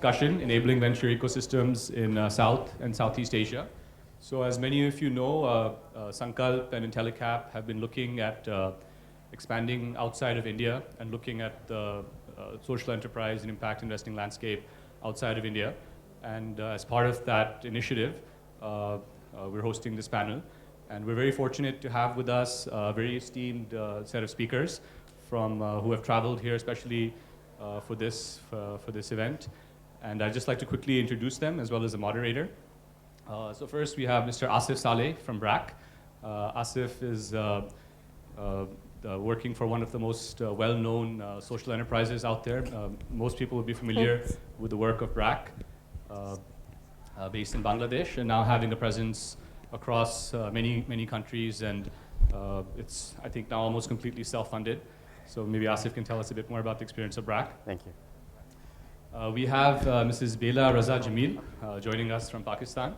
discussion, Enabling Venture Ecosystems in South and Southeast Asia. So as many of you know, Sankalp and Intellicap have been looking at expanding outside of India and looking at the social enterprise and impact investing landscape outside of India. And as part of that initiative, we're hosting this panel. And we're very fortunate to have with us a very esteemed set of speakers from who have traveled here, especially for this event. And I'd just like to quickly introduce them as well as the moderator. So first we have Mr. Asif Saleh from BRAC. Asif is working for one of the most well-known social enterprises out there. Most people would be familiar with the work of BRAC, based in Bangladesh, and now having a presence across many countries, and it's, I think, now almost completely self-funded. So maybe Asif can tell us a bit more about the experience of BRAC. Thank you. We have Mrs. Bela Raza Jamil joining us from Pakistan.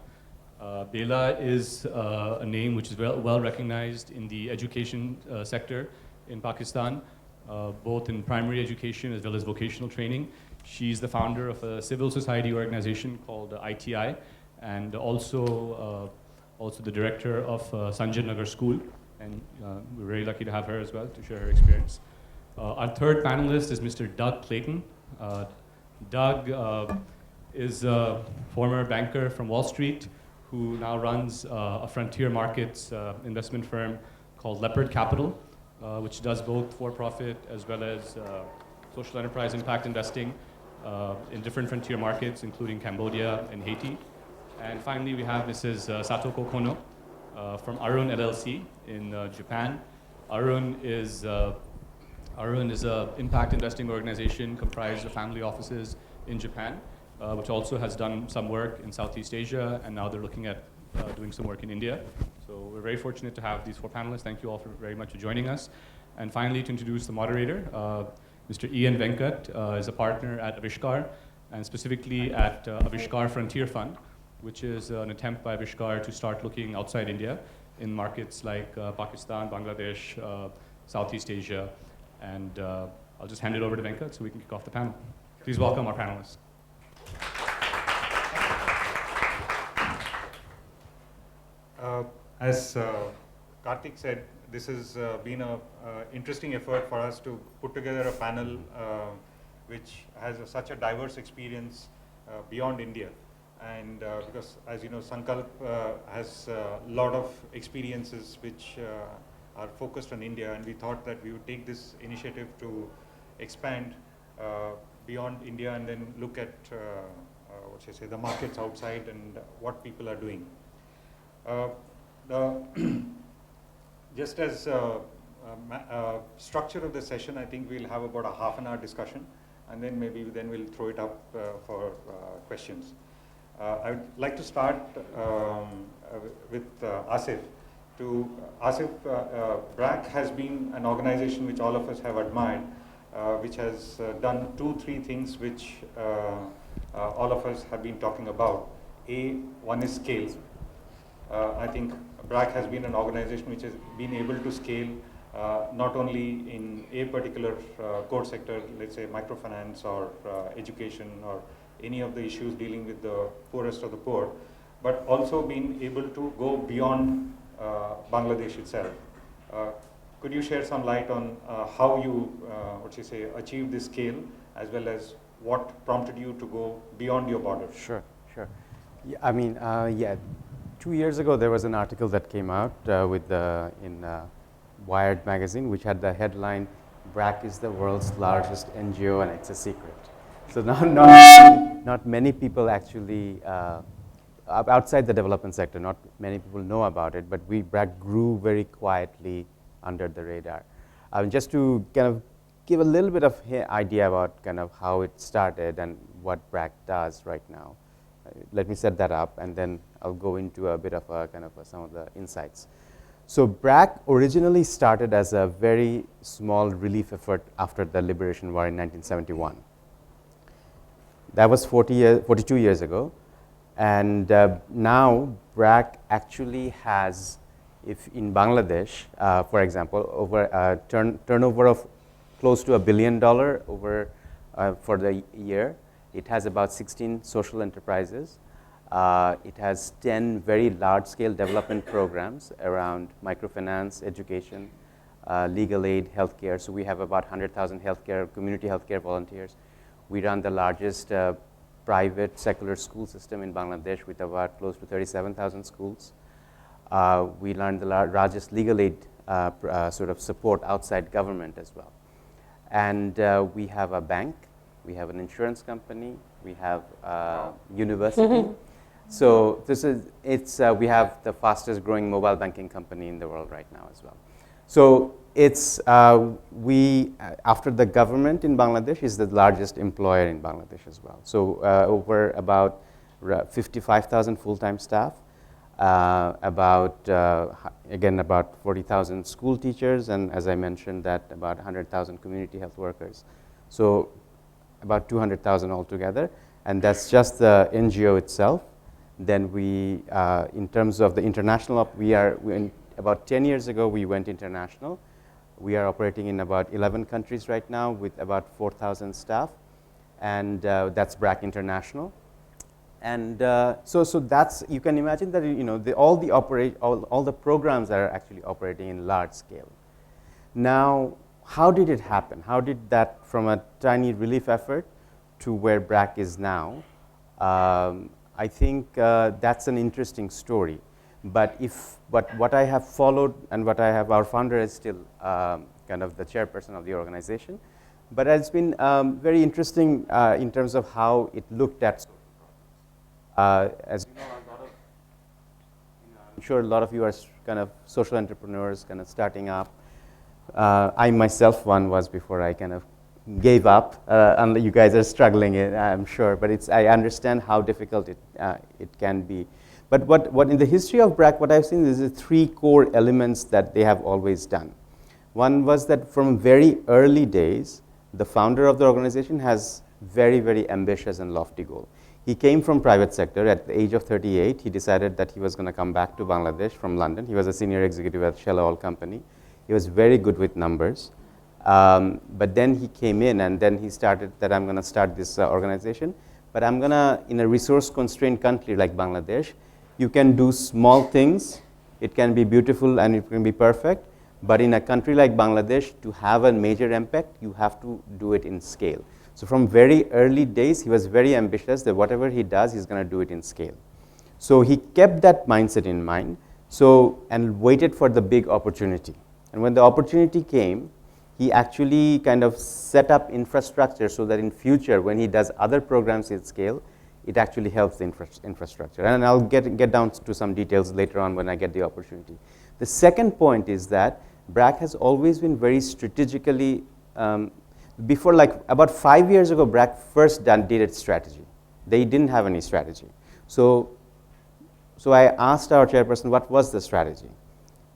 Bela is a name which is well recognized in the education sector in Pakistan, both in primary education as well as vocational training. She's the founder of a civil society organization called ITI, and also the director of Sanjay Nagar School. And we're very lucky to have her as well to share her experience. Our third panelist is Mr. Doug Clayton. Doug is a former banker from Wall Street who now runs a frontier markets investment firm called Leopard Capital, which does both for-profit as well as social enterprise impact investing in different frontier markets, including Cambodia and Haiti. And finally, we have Mrs. Satoko Kono from Arun LLC in Japan. Arun is an impact investing organization comprised of family offices in Japan, which also has done some work in Southeast Asia, and now they're looking at doing some work in India. So we're very fortunate to have these four panelists. Thank you all very much for joining us. And finally, to introduce the moderator, Mr. Ian Venkat is a partner at Avishkar, and specifically at Avishkar Frontier Fund, which is an attempt by Avishkar to start looking outside India in markets like Pakistan, Bangladesh, Southeast Asia. And I'll just hand it over to Venkat so we can kick off the panel. Please welcome our panelists. As Karthik said, this has been an interesting effort for us to put together a panel which has such a diverse experience beyond India. And because, as you know, Sankalp has a lot of experiences which are focused on India, and we thought that we would take this initiative to expand beyond India and then look at the markets outside and what people are doing. Just as structure of the session, I think we'll have about a half-an-hour discussion, and then we'll throw it up for questions. I would like to start with Asif. BRAC has been an organization which all of us have admired, which has done 2-3 things which all of us have been talking about. One is scale. I think BRAC has been an organization which has been able to scale not only in a particular core sector, let's say microfinance or education or any of the issues dealing with the poorest of the poor, but also been able to go beyond Bangladesh itself. Could you share some light on how you achieved this scale, as well as what prompted you to go beyond your borders? Sure. Yeah, I mean, 2 years ago there was an article that came out in Wired magazine, which had the headline, "BRAC is the world's largest NGO and it's a secret." So now not many people actually, outside the development sector, not many people know about it, but BRAC grew very quietly under the radar. Just to kind of give a little bit of idea about kind of how it started and what BRAC does right now. Let me set that up, and then I'll go into a bit of some of the insights. So BRAC originally started as a very small relief effort after the Liberation War in 1971. That was 42 years ago, and now BRAC actually has, if in Bangladesh, for example, over a turnover of close to $1 billion over for the year. It has about 16 social enterprises. It has 10 very large-scale development programs around microfinance, education, legal aid, healthcare. So we have about 100,000 healthcare, community healthcare volunteers. We run the largest private secular school system in Bangladesh with about close to 37,000 schools. We run the largest legal aid sort of support outside government as well. And we have a bank, we have an insurance company, we have a university. So this is, we have the fastest growing mobile banking company in the world right now as well. So it's, after the government in Bangladesh, is the largest employer in Bangladesh as well. So over about 55,000 full-time staff, again, about 40,000 school teachers, and as I mentioned, that about 100,000 community health workers. So about 200,000 altogether, and that's just the NGO itself. Then we, in terms of the international, about 10 years ago, we went international. We are operating in about 11 countries right now with about 4,000 staff, and that's BRAC International. And so that's, you can imagine that, you know, all the programs are actually operating in large scale. Now, how did it happen? How did that, from a tiny relief effort to where BRAC is now? I think that's an interesting story. But what I have followed and what I have, our founder is still kind of the chairperson of the organization. But it's been very interesting in terms of how it looked at. As you know, I'm sure a lot of you are kind of social entrepreneurs, kind of starting up. I myself was before I kind of gave up. And you guys are struggling, I'm sure, but I understand how difficult it can be. But what in the history of BRAC, what I've seen is the three core elements that they have always done. One was that from very early days, the founder of the organization has very, very ambitious and lofty goal. He came from private sector. At the age of 38, he decided that he was going to come back to Bangladesh from London. He was a senior executive at Shell Oil Company. He was very good with numbers. But then he came in and then he started that I'm going to start this organization. But I'm going to, in a resource-constrained country like Bangladesh, you can do small things. It can be beautiful and it can be perfect. But in a country like Bangladesh, to have a major impact, you have to do it in scale. So from very early days, he was very ambitious that whatever he does, he's going to do it in scale. So he kept that mindset in mind, and waited for the big opportunity. And when the opportunity came, he actually kind of set up infrastructure so that in future, when he does other programs at scale, it actually helps the infrastructure. And I'll get down to some details later on when I get the opportunity. The second point is that BRAC has always been very strategically, before, like about 5 years ago, BRAC first did its strategy. They didn't have any strategy. So I asked our chairperson, what was the strategy?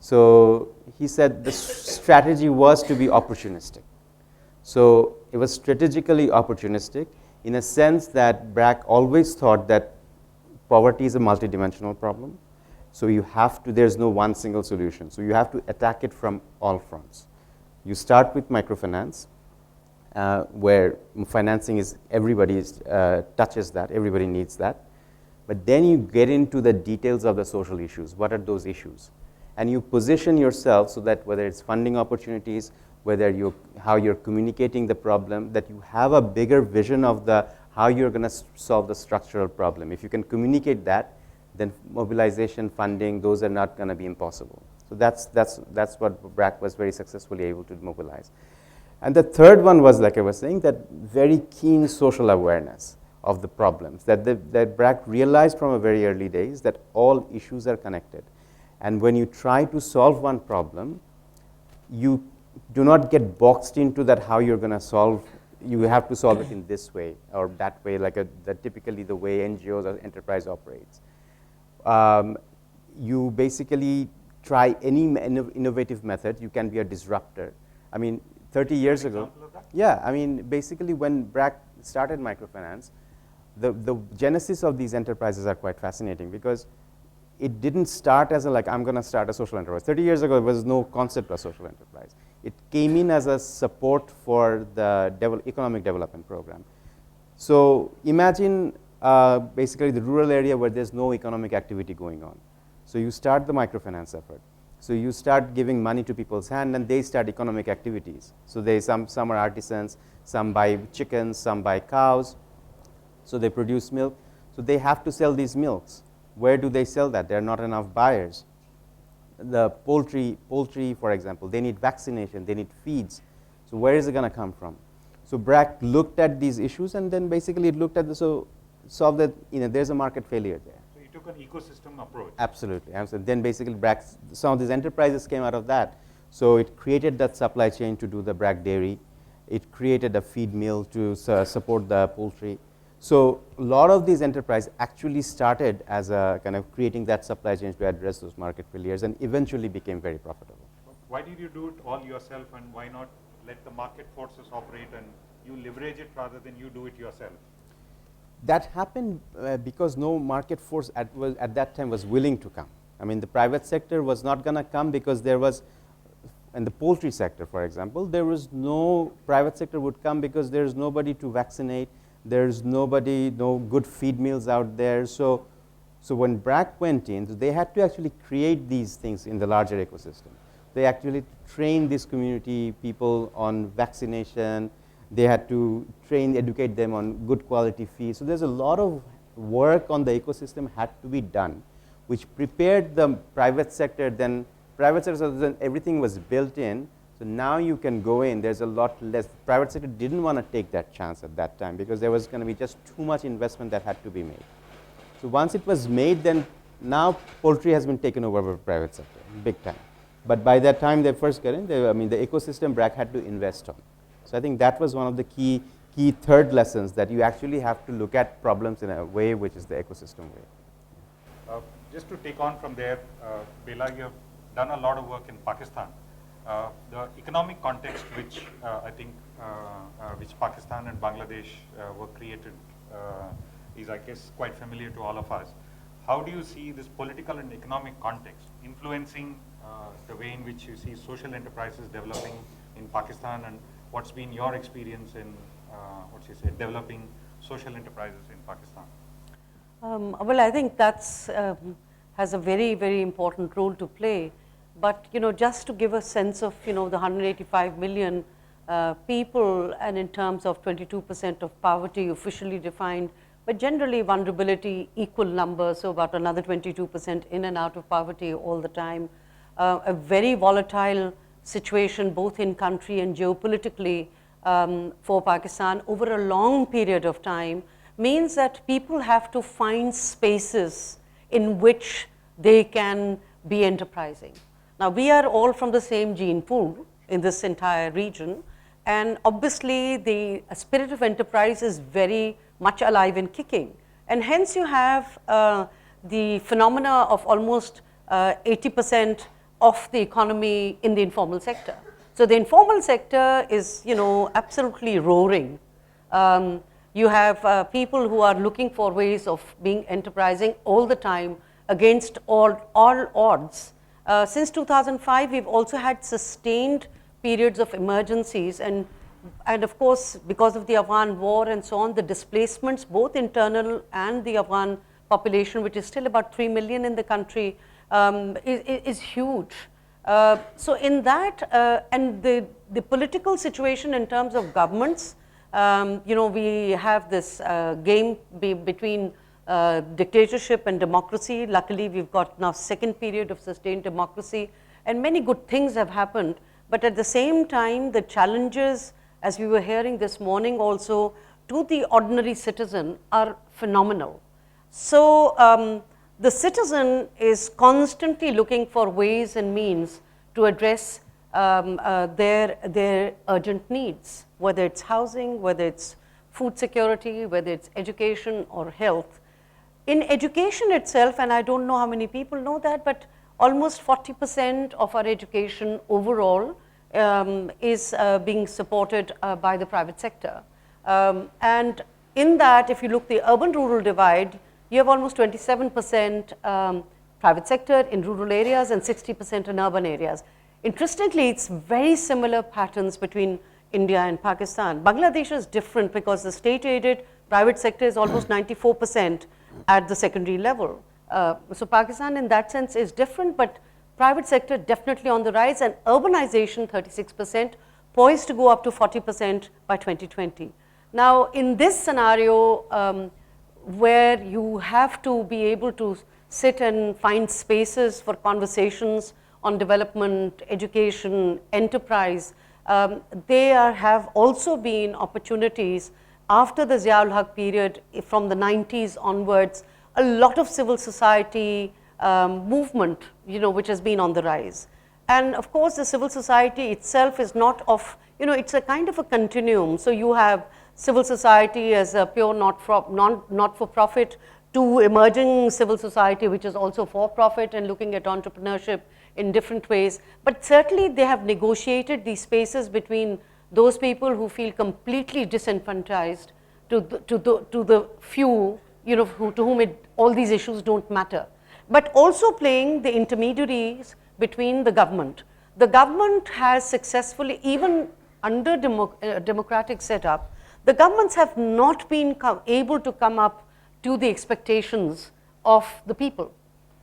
So he said the strategy was to be opportunistic. So it was strategically opportunistic in a sense that BRAC always thought that poverty is a multidimensional problem. So you have to, there's no one single solution. So you have to attack it from all fronts. You start with microfinance, where financing is, everybody touches that, everybody needs that. But then you get into the details of the social issues. What are those issues? And you position yourself so that whether it's funding opportunities, whether how you're communicating the problem, that you have a bigger vision of how you're going to solve the structural problem. If you can communicate that, then mobilization, funding, those are not going to be impossible. So that's what BRAC was very successfully able to mobilize. And the third one was, like I was saying, that very keen social awareness of the problems, that BRAC realized from a very early days that all issues are connected. And when you try to solve one problem, you do not get boxed into that how you're going to solve. You have to solve it in this way or that way, like typically the way NGOs or enterprise operates. You basically try any innovative method. You can be a disruptor. I mean, 30 years ago, yeah, I mean, basically when BRAC started microfinance, the genesis of these enterprises are quite fascinating because it didn't start as I'm going to start a social enterprise. 30 years ago, there was no concept of social enterprise. It came in as a support for the economic development program. So imagine basically the rural area where there's no economic activity going on. So you start the microfinance effort. So you start giving money to people's hand and they start economic activities. So some are artisans, some buy chickens, some buy cows. So they produce milk. So they have to sell these milks. Where do they sell that? There are not enough buyers. The poultry, for example, they need vaccination, they need feeds. So where is it going to come from? So BRAC looked at these issues and then basically it looked at solved that, there's a market failure there. So you took an ecosystem approach. Absolutely. Then basically BRAC, some of these enterprises came out of that. So it created that supply chain to do the BRAC dairy. It created a feed mill to support the poultry. So a lot of these enterprises actually started as a kind of creating that supply chain to address those market failures and eventually became very profitable. Why did you do it all yourself and why not let the market forces operate and you leverage it rather than you do it yourself? That happened because no market force at that time was willing to come. I mean, the private sector was not going to come because there was, in the poultry sector, for example, there was no private sector would come because there's nobody to vaccinate. There's no good feed mills out there. So when BRAC went in, they had to actually create these things in the larger ecosystem. They actually trained this community people on vaccination. They had to educate them on good quality feed. So there's a lot of work on the ecosystem had to be done, which prepared the private sector. Then private sector, then everything was built in. So now you can go in, there's a lot less. Private sector didn't want to take that chance at that time because there was going to be just too much investment that had to be made. So once it was made, then now poultry has been taken over by private sector, big time. But by that time they first got in, the ecosystem BRAC had to invest on. So I think that was one of the key third lessons, that you actually have to look at problems in a way which is the ecosystem way. Just to take on from there, Bela, you have done a lot of work in Pakistan. The economic context which I think which Pakistan and Bangladesh were created is, I guess, quite familiar to all of us. How do you see this political and economic context influencing the way in which you see social enterprises developing in Pakistan, and what's been your experience in developing social enterprises in Pakistan? Well, I think that's has a very, very important role to play. But just to give a sense of the 185 million people, and in terms of 22% of poverty officially defined, but generally vulnerability equal numbers, so about another 22% in and out of poverty all the time. A very volatile situation both in country and geopolitically for Pakistan over a long period of time means that people have to find spaces in which they can be enterprising. Now, we are all from the same gene pool in this entire region, and obviously the spirit of enterprise is very much alive and kicking. And hence you have the phenomena of almost 80% of the economy in the informal sector. So the informal sector is absolutely roaring. You have people who are looking for ways of being enterprising all the time against all odds. Since 2005, we've also had sustained periods of emergencies, and of course, because of the Afghan war and so on, the displacements, both internal and the Afghan population, which is still about 3 million in the country, is huge. So in that, and the political situation in terms of governments, we have this game between dictatorship and democracy. Luckily, we've got now second period of sustained democracy, and many good things have happened. But at the same time, the challenges, as we were hearing this morning also, to the ordinary citizen are phenomenal. So the citizen is constantly looking for ways and means to address their urgent needs, whether it's housing, whether it's food security, whether it's education or health. In education itself, and I don't know how many people know that, but almost 40% of our education overall is being supported by the private sector. And in that, if you look the urban-rural divide, you have almost 27% private sector in rural areas and 60% in urban areas. Interestingly, it's very similar patterns between India and Pakistan. Bangladesh is different because the state-aided Private sector is almost 94% at the secondary level. So Pakistan in that sense is different, but private sector definitely on the rise, and urbanization 36%, poised to go up to 40% by 2020. Now in this scenario, where you have to be able to sit and find spaces for conversations on development, education, enterprise, there have also been opportunities after the Ziaul Haq period from the 90s onwards, a lot of civil society movement, which has been on the rise. And of course, the civil society itself is not of, it's a kind of a continuum. So you have civil society as a pure not-for-profit to emerging civil society, which is also for-profit and looking at entrepreneurship in different ways. But certainly they have negotiated these spaces between those people who feel completely disenfranchised to the few, to whom all these issues don't matter. But also playing the intermediaries between the government. The government has successfully, even under democratic setup, the governments have not been able to come up to the expectations of the people.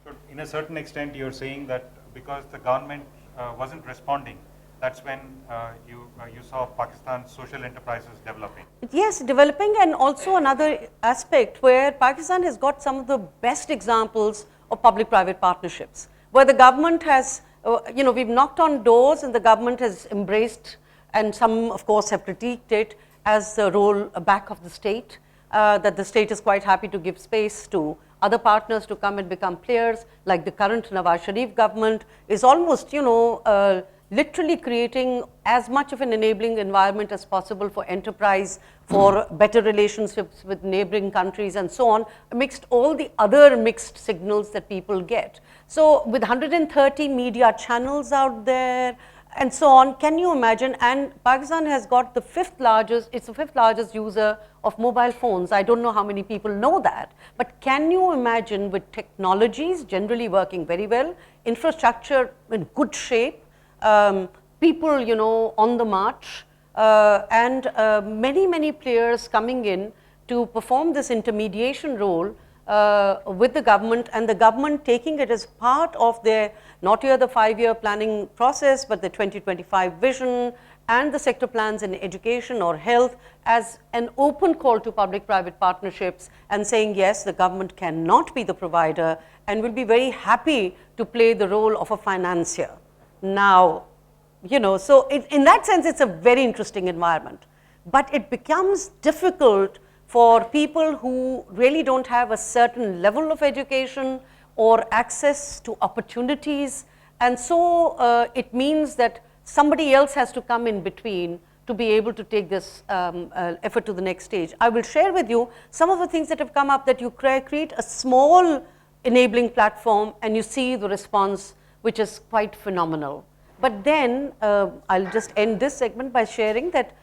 So in a certain extent, you're saying that because the government wasn't responding, that's when you saw Pakistan's social enterprises developing. Yes, developing, and also another aspect where Pakistan has got some of the best examples of public-private partnerships, where the government has, we've knocked on doors and the government has embraced, and some of course have critiqued it as the role back of the state, that the state is quite happy to give space to other partners to come and become players, like the current Nawaz Sharif government is almost, literally creating as much of an enabling environment as possible for enterprise, for better relationships with neighboring countries and so on, amidst all the other mixed signals that people get. So with 130 media channels out there and so on, can you imagine? And Pakistan has got the fifth largest user of mobile phones. I don't know how many people know that, but can you imagine with technologies generally working very well, infrastructure in good shape, people, on the march, and many players coming in to perform this intermediation role with the government, and the government taking it as part of their, not here the 5-year planning process, but the 2025 vision and the sector plans in education or health as an open call to public-private partnerships, and saying yes, the government cannot be the provider and will be very happy to play the role of a financier. Now, so in that sense, it's a very interesting environment, but it becomes difficult for people who really don't have a certain level of education or access to opportunities, and so it means that somebody else has to come in between to be able to take this effort to the next stage. I will share with you some of the things that have come up, that you create a small enabling platform and you see the response, which is quite phenomenal. But then I'll just end this segment by sharing that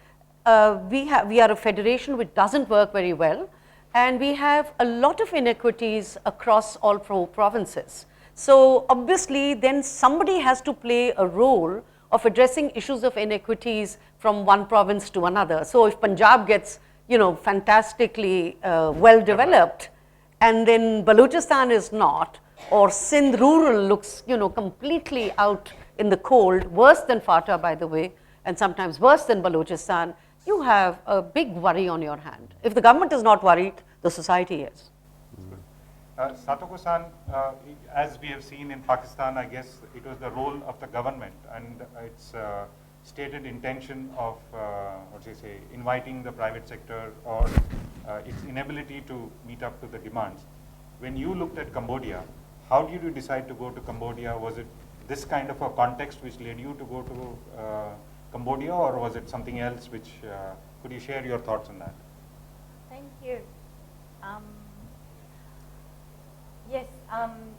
we are a federation which doesn't work very well, and we have a lot of inequities across all provinces. So obviously then somebody has to play a role of addressing issues of inequities from one province to another. So if Punjab gets, fantastically well developed, and then Balochistan is not, or Sindh rural looks, completely out in the cold, worse than FATA, by the way, and sometimes worse than Balochistan, you have a big worry on your hand. If the government is not worried, the society is. Satoko-san, as we have seen in Pakistan, I guess it was the role of the government and its stated intention of, inviting the private sector, or its inability to meet up to the demands. When you looked at Cambodia, how did you decide to go to Cambodia? Was it this kind of a context which led you to go to Cambodia, or was it something else which, could you share your thoughts on that? Thank you. Yes,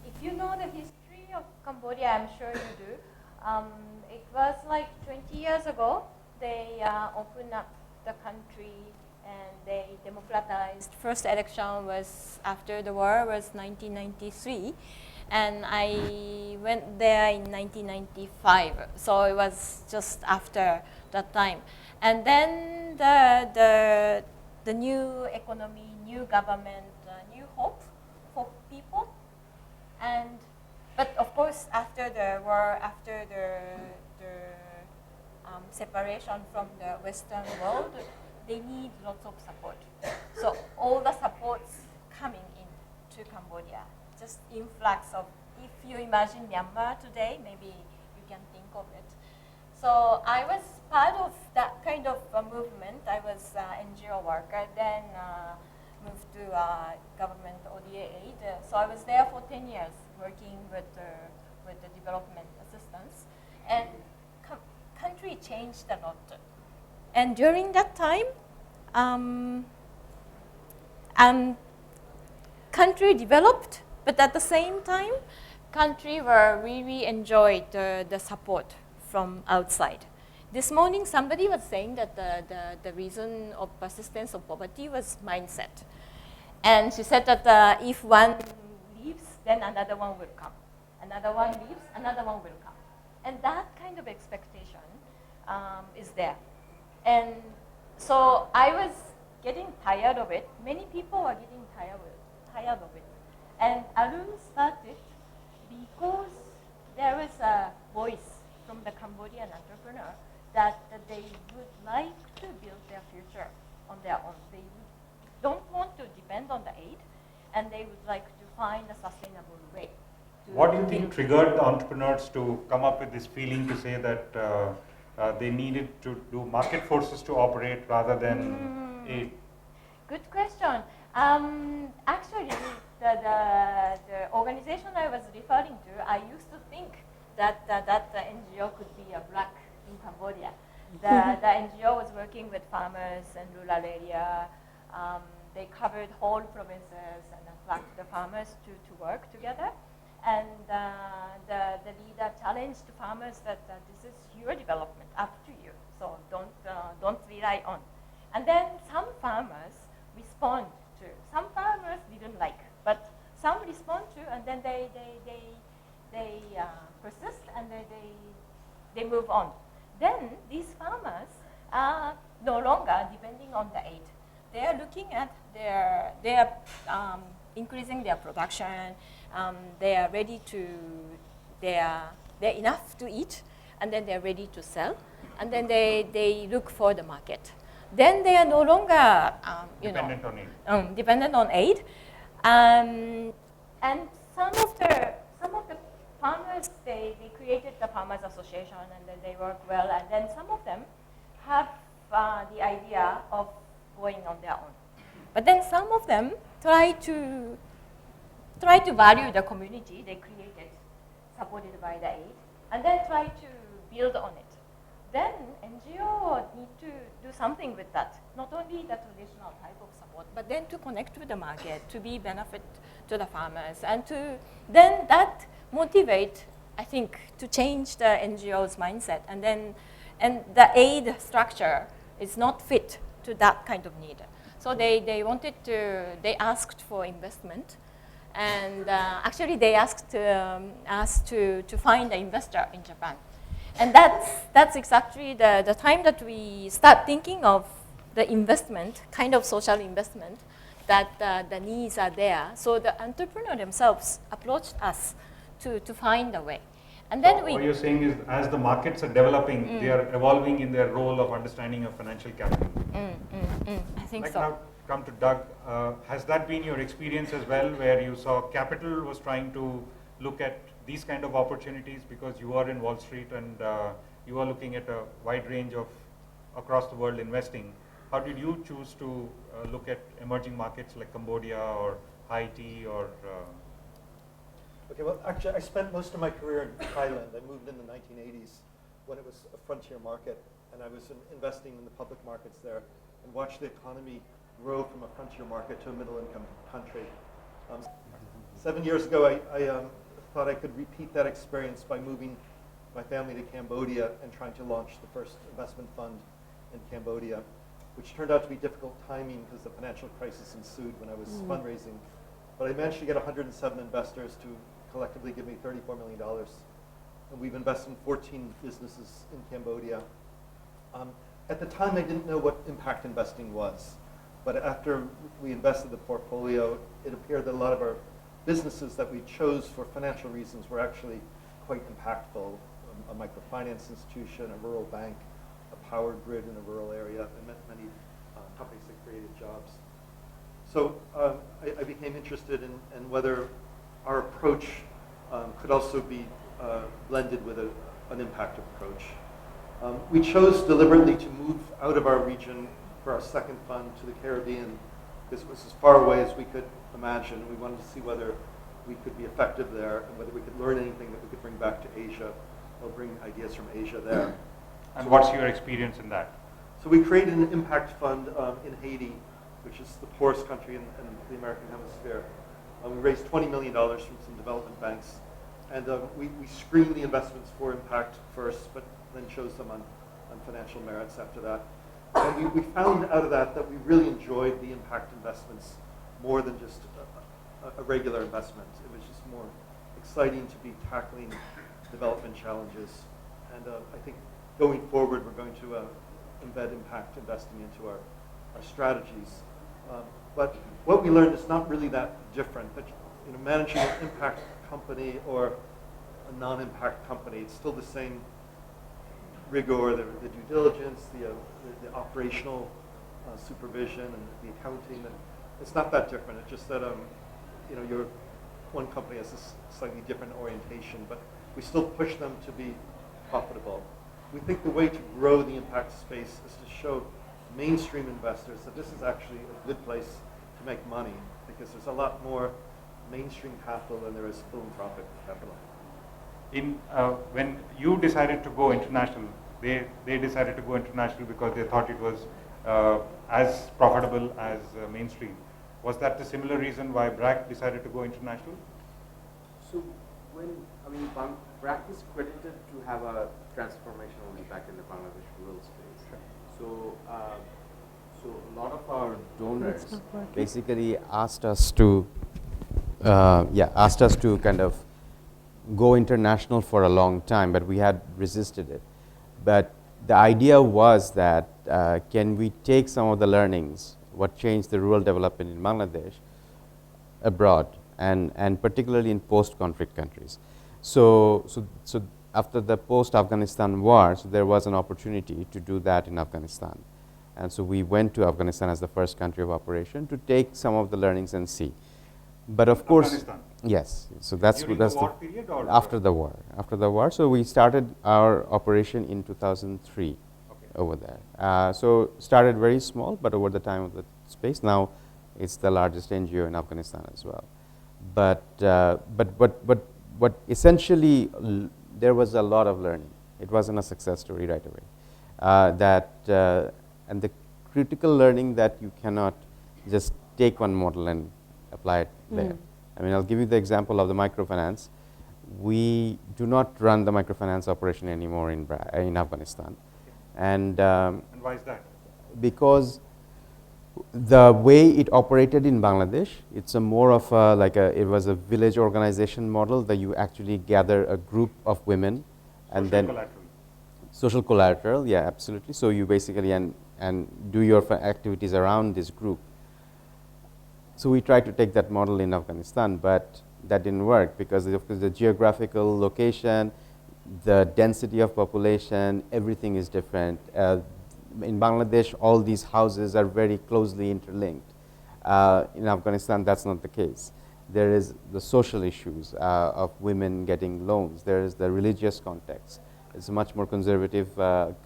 if you know the history of Cambodia, I'm sure you do. It was like 20 years ago, they opened up the country and they democratized. First election was after the war, was 1993. And I went there in 1995, so it was just after that time. And then the the new economy, new government, new hope for people. And but of course, after the war, after the separation from the Western world, they need lots of support. So all the supports coming in to Cambodia, just influx of, if you imagine Myanmar today, maybe you can think of it. So I was part of that kind of movement. I was an NGO worker, then moved to government ODA aid. So I was there for 10 years working with the development assistance. And country changed a lot. And during that time, country developed, but at the same time, country were really enjoyed the support from outside. This morning, somebody was saying that the reason of persistence of poverty was mindset. And she said that if one leaves, then another one will come. Another one leaves, another one will come. And that kind of expectation is there. And so I was getting tired of it. Many people are getting tired of it. And Arun started because there was a voice from the Cambodian entrepreneur that they would like to build their future on their own. They don't want to depend on the aid, and they would like to find a sustainable way. What do you think triggered the entrepreneurs to come up with this feeling to say that they needed to do market forces to operate rather than aid? Good question. Actually, the organization I was referring to, I used to think that the NGO could be a black in Cambodia. The NGO was working with farmers and rural area. They covered whole provinces and attracted the farmers to work together. And the leader challenged farmers that this is your development, up to you. So don't rely on. And then some farmers respond to. Some farmers didn't like, but some respond to, and then they persist and they move on. Then these farmers are no longer depending on the aid. They are looking at they are increasing their production. They are ready to. They're enough to eat, and then they're ready to sell, and then they look for the market. Then they are no longer dependent on aid, and some of the farmers they created the farmers association, and then they work well, and then some of them have the idea of going on their own, but then some of them try to value the community they created, supported by the aid, and then try to build on it. Then NGO need to do something with that, not only the traditional type of support, but then to connect with the market, to be benefit to the farmers, and to then that motivate, I think, to change the NGO's mindset, and the aid structure is not fit to that kind of need. So they asked for investment, and actually they asked us to find an investor in Japan. And that's exactly the time that we start thinking of the investment, kind of social investment, that the needs are there. So the entrepreneur themselves approached us to find a way. And then what you're saying is, as the markets are developing, they are evolving in their role of understanding of financial capital. I think so. Now come to Doug. Has that been your experience as well, where you saw capital was trying to look at these kind of opportunities, because you are in Wall Street and you are looking at a wide range of across the world investing? How did you choose to look at emerging markets like Cambodia or Haiti or? Okay, well, actually, I spent most of my career in Thailand. I moved in the 1980s when it was a frontier market, and I was investing in the public markets there and watched the economy grow from a frontier market to a middle-income country. 7 years ago, I thought I could repeat that experience by moving my family to Cambodia and trying to launch the first investment fund in Cambodia, which turned out to be difficult timing because the financial crisis ensued when I was fundraising. But I managed to get 107 investors to collectively give me $34 million. And we've invested in 14 businesses in Cambodia. At the time, I didn't know what impact investing was. But after we invested the portfolio, it appeared that a lot of our businesses that we chose for financial reasons were actually quite impactful. A microfinance institution, a rural bank, a power grid in a rural area, and many companies that created jobs. So I became interested in whether our approach could also be blended with an impact approach. We chose deliberately to move out of our region for our second fund to the Caribbean because it was as far away as we could imagine. We wanted to see whether we could be effective there and whether we could learn anything that we could bring back to Asia or bring ideas from Asia there. And what's your experience in that? So we created an impact fund in Haiti, which is the poorest country in the American hemisphere. We raised $20 million from some development banks. And we screened the investments for impact first, but then chose them on financial merits after that. And we found out of that we really enjoyed the impact investments more than just a regular investment. It was just more exciting to be tackling development challenges. And I think going forward, we're going to embed impact investing into our strategies. But what we learned is not really that different. That, managing an impact company or a non-impact company, it's still the same rigor, the due diligence, the operational supervision, and the accounting. And it's not that different. It's just that one company has a slightly different orientation, but we still push them to be profitable. We think the way to grow the impact space is to show mainstream investors that this is actually a good place to make money because there's a lot more mainstream capital than there is philanthropic capital. When you decided to go international, they decided to go international because they thought it was as profitable as mainstream. Was that the similar reason why BRAC decided to go international? So BRAC is credited to have a transformational impact in the Bangladesh rural space. So a lot of our donors basically asked us to kind of go international for a long time, but we had resisted it. But the idea was that can we take some of the learnings, what changed the rural development in Bangladesh, abroad, and particularly in post-conflict countries. So after the post-Afghanistan war, so there was an opportunity to do that in Afghanistan. And so we went to Afghanistan as the first country of operation to take some of the learnings and see. But of course, Afghanistan? Yes. So that's During that's the war period or after the war. After the war, so we started our operation in 2003 over there. So started very small, but over the time of the space, now it's the largest NGO in Afghanistan as well. But essentially there was a lot of learning. It wasn't a success story right away. And the critical learning that you cannot just take one model and apply it there. I mean, I'll give you the example of the microfinance. We do not run the microfinance operation anymore in Afghanistan. And why is that? Because the way it operated in Bangladesh, it's a more of it was a village organization model that you actually gather a group of women and then social collateral, yeah, absolutely. So you basically and do your activities around this group. So we tried to take that model in Afghanistan, but that didn't work because of the geographical location, the density of population, everything is different. In Bangladesh, all these houses are very closely interlinked. In Afghanistan, that's not the case. There is the social issues of women getting loans. There is the religious context. It's a much more conservative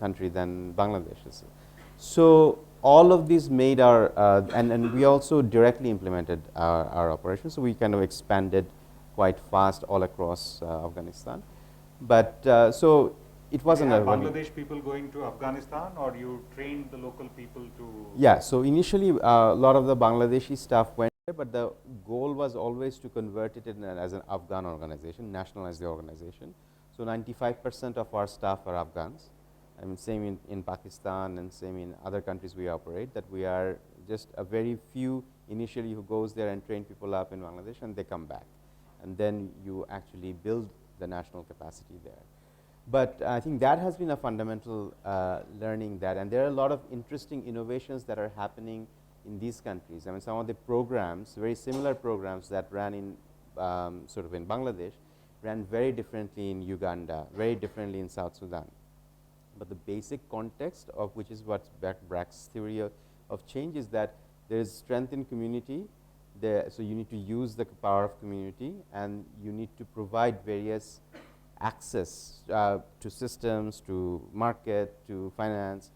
country than Bangladesh is. So all of these made our, and we also directly implemented our operations. So we kind of expanded quite fast all across Afghanistan. But so it wasn't a Bangladesh people going to Afghanistan, or you trained the local people to? Yeah, so initially a lot of the Bangladeshi staff went there, but the goal was always to convert it as an Afghan organization, nationalize the organization. So 95% of our staff are Afghans. I mean, same in Pakistan and same in other countries we operate, that we are just a very few initially who goes there and train people up in Bangladesh and they come back. And then you actually build the national capacity there. But I think that has been a fundamental learning that, and there are a lot of interesting innovations that are happening in these countries. I mean, some of the programs, very similar programs that ran in sort of in Bangladesh, ran very differently in Uganda, very differently in South Sudan. But the basic context of which is what Brack's theory of change is that there is strength in community. So you need to use the power of community, and you need to provide various access to systems, to market, to finance,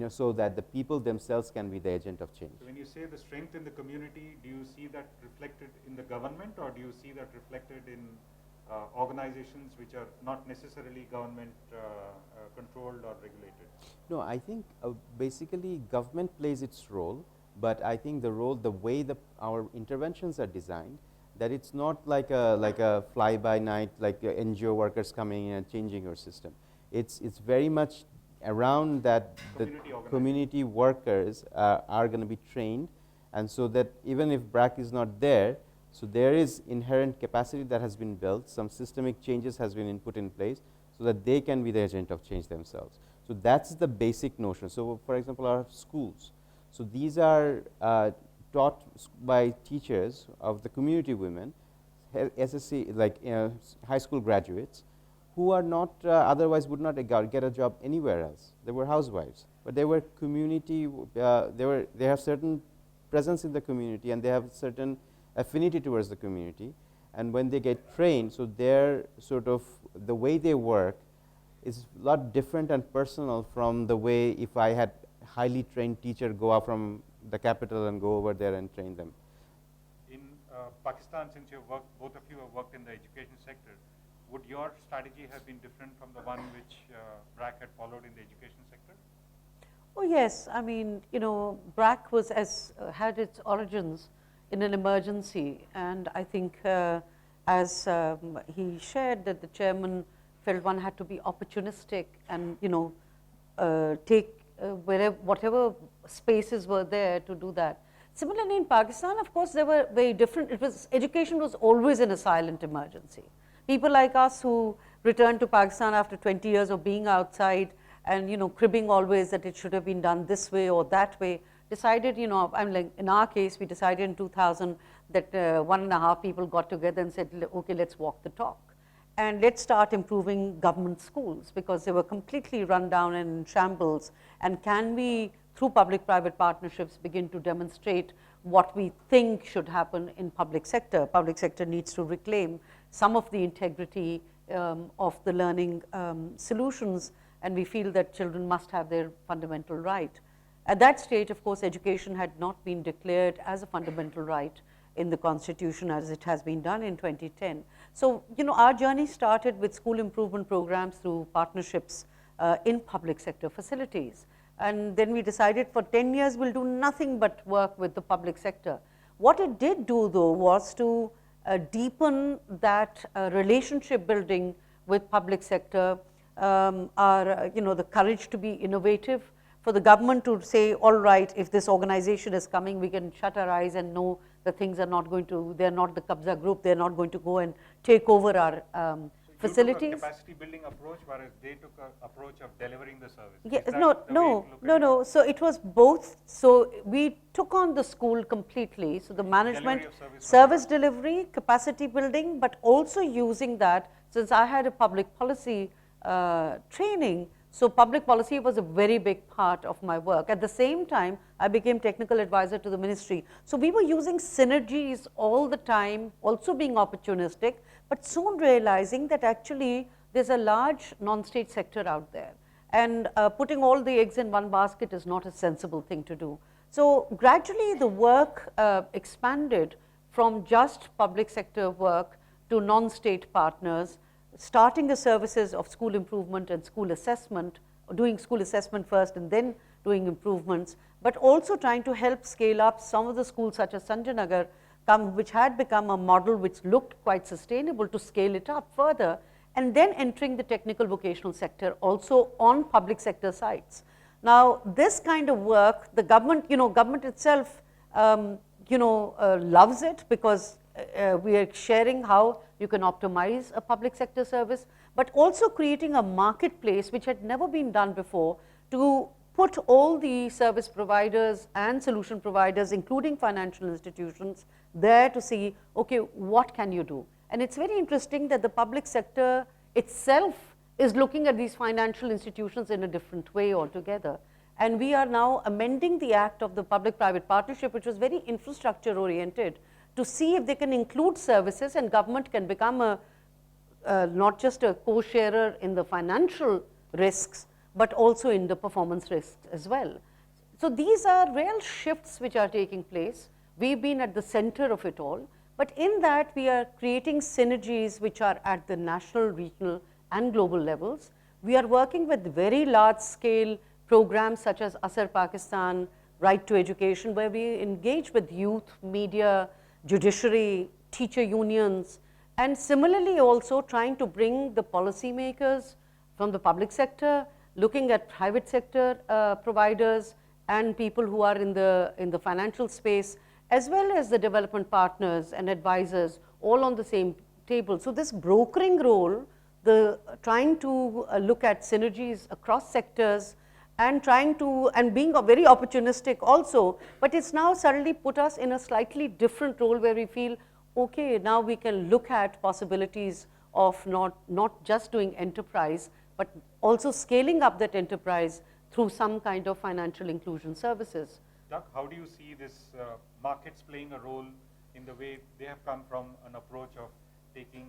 so that the people themselves can be the agent of change. So when you say the strength in the community, do you see that reflected in the government, or do you see that reflected in organizations which are not necessarily government controlled or regulated? No, I think basically government plays its role, but I think the way our interventions are designed, that it's not like a fly-by-night, like NGO workers coming in and changing your system. It's very much around that the community workers are going to be trained, and so that even if BRAC is not there, so there is inherent capacity that has been built, some systemic changes has been put in place, so that they can be the agent of change themselves. So that's the basic notion. So for example, our schools. So these are taught by teachers of the community women, SSC, like high school graduates, who are not otherwise would not get a job anywhere else. They were housewives, but they were community. They have certain presence in the community, and they have certain affinity towards the community. And when they get trained, so their sort of the way they work is a lot different and personal from the way if I had highly trained teacher go out from the capital and go over there and train them. In Pakistan, since you have worked, both of you have worked in the education sector, would your strategy have been different from the one which BRAC had followed in the education sector? Oh yes, I mean, BRAC was had its origins in an emergency, and I think as he shared that the chairman felt one had to be opportunistic and take whatever spaces were there to do that. Similarly, in Pakistan, of course, they were very different. Education was always in a silent emergency. People like us who returned to Pakistan after 20 years of being outside and cribbing always that it should have been done this way or that way, decided, like in our case, we decided in 2000 that 1.5 people got together and said, okay, let's walk the talk. And let's start improving government schools, because they were completely run down and in shambles. And can we, through public-private partnerships, begin to demonstrate what we think should happen in public sector? Public sector needs to reclaim some of the integrity of the learning solutions, and we feel that children must have their fundamental right. At that stage, of course, education had not been declared as a fundamental right in the Constitution as it has been done in 2010. So, our journey started with school improvement programs through partnerships in public sector facilities. And then we decided for 10 years we'll do nothing but work with the public sector. What it did do, though, was to deepen that relationship building with public sector, the courage to be innovative, for the government to say, all right, if this organization is coming, we can shut our eyes and know that things are not going to, they're not the Kabza group, they're not going to go and take over our facilities. You took a capacity building approach, whereas they took an approach of delivering the service. Yeah, no. So it was both. So we took on the school completely. So the management, service delivery, capacity building, but also using that, since I had a public policy training, so public policy was a very big part of my work. At the same time, I became technical advisor to the ministry. So we were using synergies all the time, also being opportunistic, but soon realizing that actually there's a large non-state sector out there. And putting all the eggs in one basket is not a sensible thing to do. So gradually the work expanded from just public sector work to non-state partners, starting the services of school improvement and school assessment, doing school assessment first and then doing improvements, but also trying to help scale up some of the schools such as Sanjay Nagar, which had become a model which looked quite sustainable, to scale it up further, and then entering the technical vocational sector also on public sector sites. Now this kind of work, the government, government itself, loves it, because we are sharing how you can optimize a public sector service, but also creating a marketplace which had never been done before to put all the service providers and solution providers, including financial institutions, there to see, okay, what can you do? And it's very interesting that the public sector itself is looking at these financial institutions in a different way altogether. And we are now amending the act of the public-private partnership, which was very infrastructure oriented, to see if they can include services, and government can become not just a co-sharer in the financial risks, but also in the performance risks as well. So these are real shifts which are taking place. We've been at the center of it all, but in that we are creating synergies which are at the national, regional and global levels. We are working with very large scale programs such as Asar Pakistan, Right to Education, where we engage with youth, media, judiciary, teacher unions, and similarly also trying to bring the policymakers from the public sector, looking at private sector providers and people who are in the financial space, as well as the development partners and advisors, all on the same table. So this brokering role, the trying to look at synergies across sectors and trying to, and being very opportunistic also, but it's now suddenly put us in a slightly different role where we feel, okay, now we can look at possibilities of not just doing enterprise, but also scaling up that enterprise through some kind of financial inclusion services. Doug, how do you see this markets playing a role in the way they have come from an approach of taking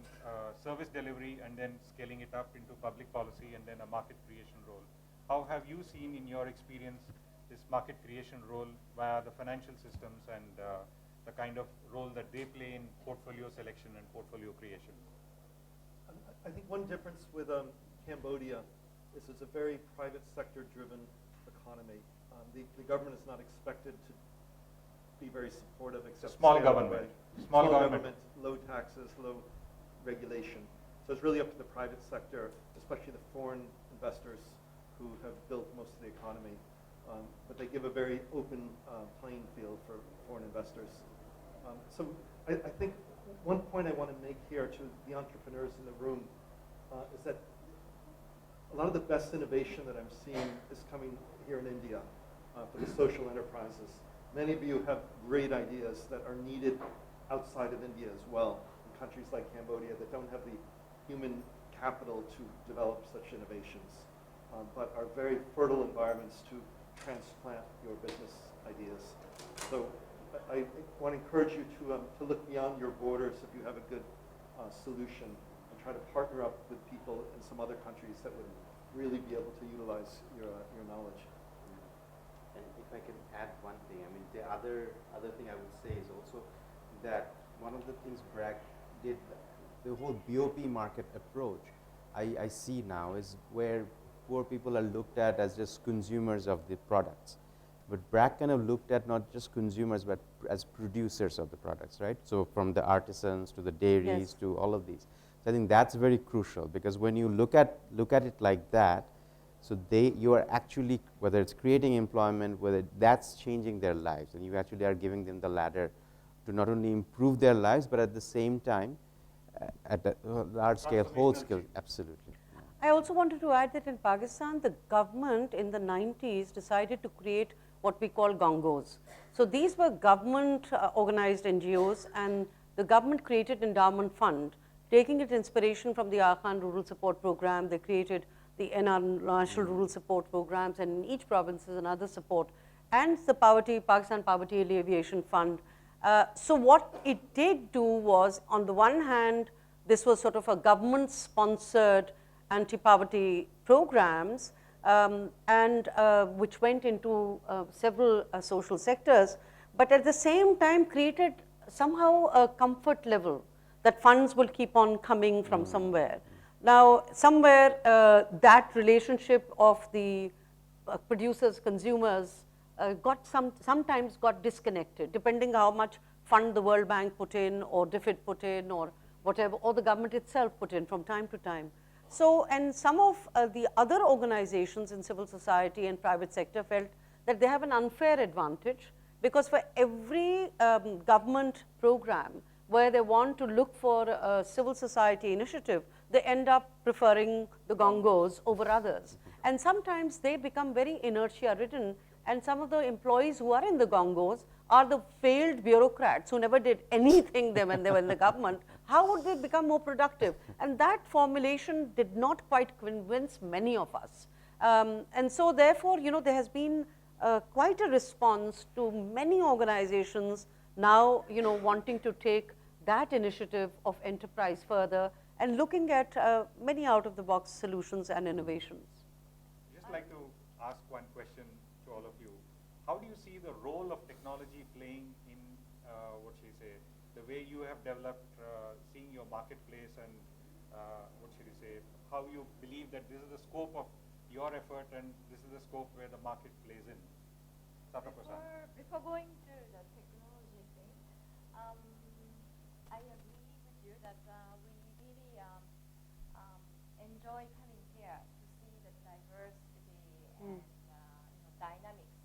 service delivery and then scaling it up into public policy and then a market creation role? How have you seen in your experience this market creation role via the financial systems and the kind of role that they play in portfolio selection and portfolio creation? I think one difference with Cambodia is it's a very private sector driven economy. The government is not expected to be very supportive, except small government. Small government, low taxes, low regulation. So it's really up to the private sector, especially the foreign investors who have built most of the economy. But they give a very open playing field for foreign investors. So I think one point I want to make here to the entrepreneurs in the room is that a lot of the best innovation that I'm seeing is coming here in India for the social enterprises. Many of you have great ideas that are needed outside of India as well, in countries like Cambodia that don't have the human capital to develop such innovations, but are very fertile environments to transplant your business ideas. So I want to encourage you to look beyond your borders if you have a good solution, and try to partner up with people in some other countries that would really be able to utilize your knowledge. And if I can add one thing, I mean, the other thing I would say is also that one of the things BRAC did, the whole BOP market approach, I see now is where poor people are looked at as just consumers of the products. But BRAC kind of looked at not just consumers, but as producers of the products, right? So from the artisans to the dairies to all of these. So I think that's very crucial, because when you look at it like that, so you are actually, whether it's creating employment, whether that's changing their lives, and you actually are giving them the ladder to not only improve their lives, but at the same time, at a large scale, whole scale, absolutely. I also wanted to add that in Pakistan, the government in the 90s decided to create what we call gongos. So these were government organized NGOs, and the government created endowment fund, taking its inspiration from the Arkan Rural Support Program. They created the NR National Rural Support Programs, and in each province is another support, and the Pakistan Poverty Alleviation Fund. So what it did do was, on the one hand, this was sort of a government sponsored anti-poverty programs, and which went into several social sectors, but at the same time created somehow a comfort level that funds will keep on coming from somewhere. Now, somewhere that relationship of the producers, consumers sometimes got disconnected, depending how much fund the World Bank put in, or DFID put in, or whatever, or the government itself put in from time to time. So, and some of the other organizations in civil society and private sector felt that they have an unfair advantage, because for every government program where they want to look for a civil society initiative, they end up preferring the gongos over others. And sometimes they become very inertia ridden, and some of the employees who are in the gongos are the failed bureaucrats who never did anything when they were in the government. How would they become more productive? And that formulation did not quite convince many of us. And so therefore, there has been quite a response to many organizations now, wanting to take that initiative of enterprise further and looking at many out-of-the-box solutions and innovations. Just like to ask one question to all of you. How do you see the role of technology playing in, the way you have developed, seeing your marketplace and, how you believe that this is the scope of your effort and this is the scope where the market plays in? Before going to the technology thing, I agree with you that we really enjoy coming here to see the diversity and dynamics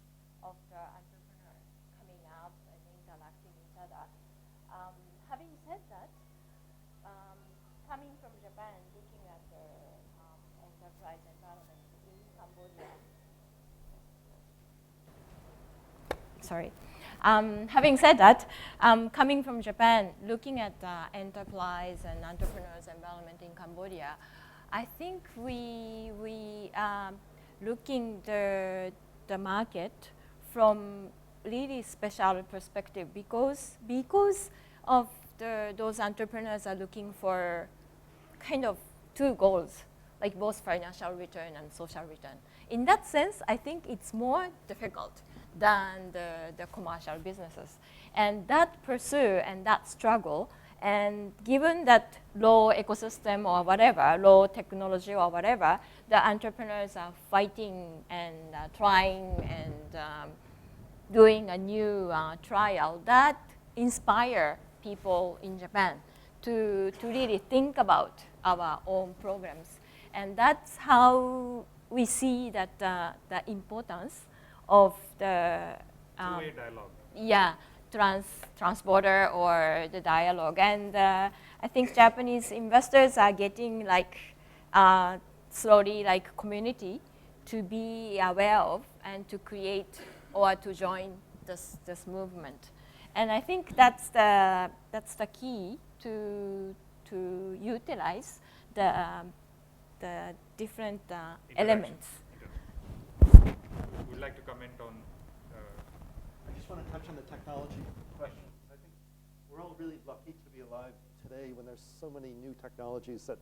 of the entrepreneurs coming up and interacting with each other. Having said that, coming from Japan, looking at the enterprise environment in Cambodia. Sorry. Having said that, coming from Japan, looking at enterprise and entrepreneurs environment in Cambodia, I think we are looking the market from really special perspective because of those entrepreneurs are looking for kind of two goals, like both financial return and social return. In that sense, I think it's more difficult than the commercial businesses. And that pursuit and that struggle, and given that low ecosystem or whatever, low technology or whatever, the entrepreneurs are fighting and trying and doing a new trial that inspire people in Japan to really think about our own programs. And that's how we see that the importance of the two-way dialogue. Yeah, trans-border or the dialogue. And I think Japanese investors are getting slowly community to be aware of and to create or to join this movement. And I think that's the key to utilize the different elements. Would like to comment on? I just want to touch on the technology question. I think we're all really lucky to be alive today when there's so many new technologies that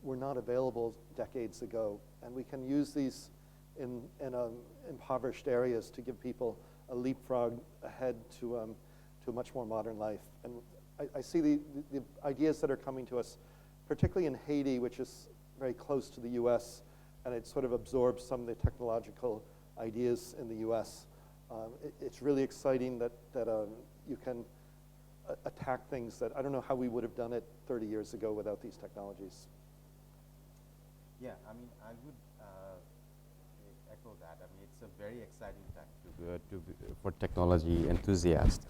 were not available decades ago, and we can use these in impoverished areas to give people a leapfrog ahead to a much more modern life. And I see the ideas that are coming to us, particularly in Haiti, which is very close to the US, and it sort of absorbs some of the technological ideas in the US. It's really exciting that you can attack things that I don't know how we would have done it 30 years ago without these technologies. Yeah, I mean, I would echo that. I mean, it's a very exciting time for technology enthusiasts.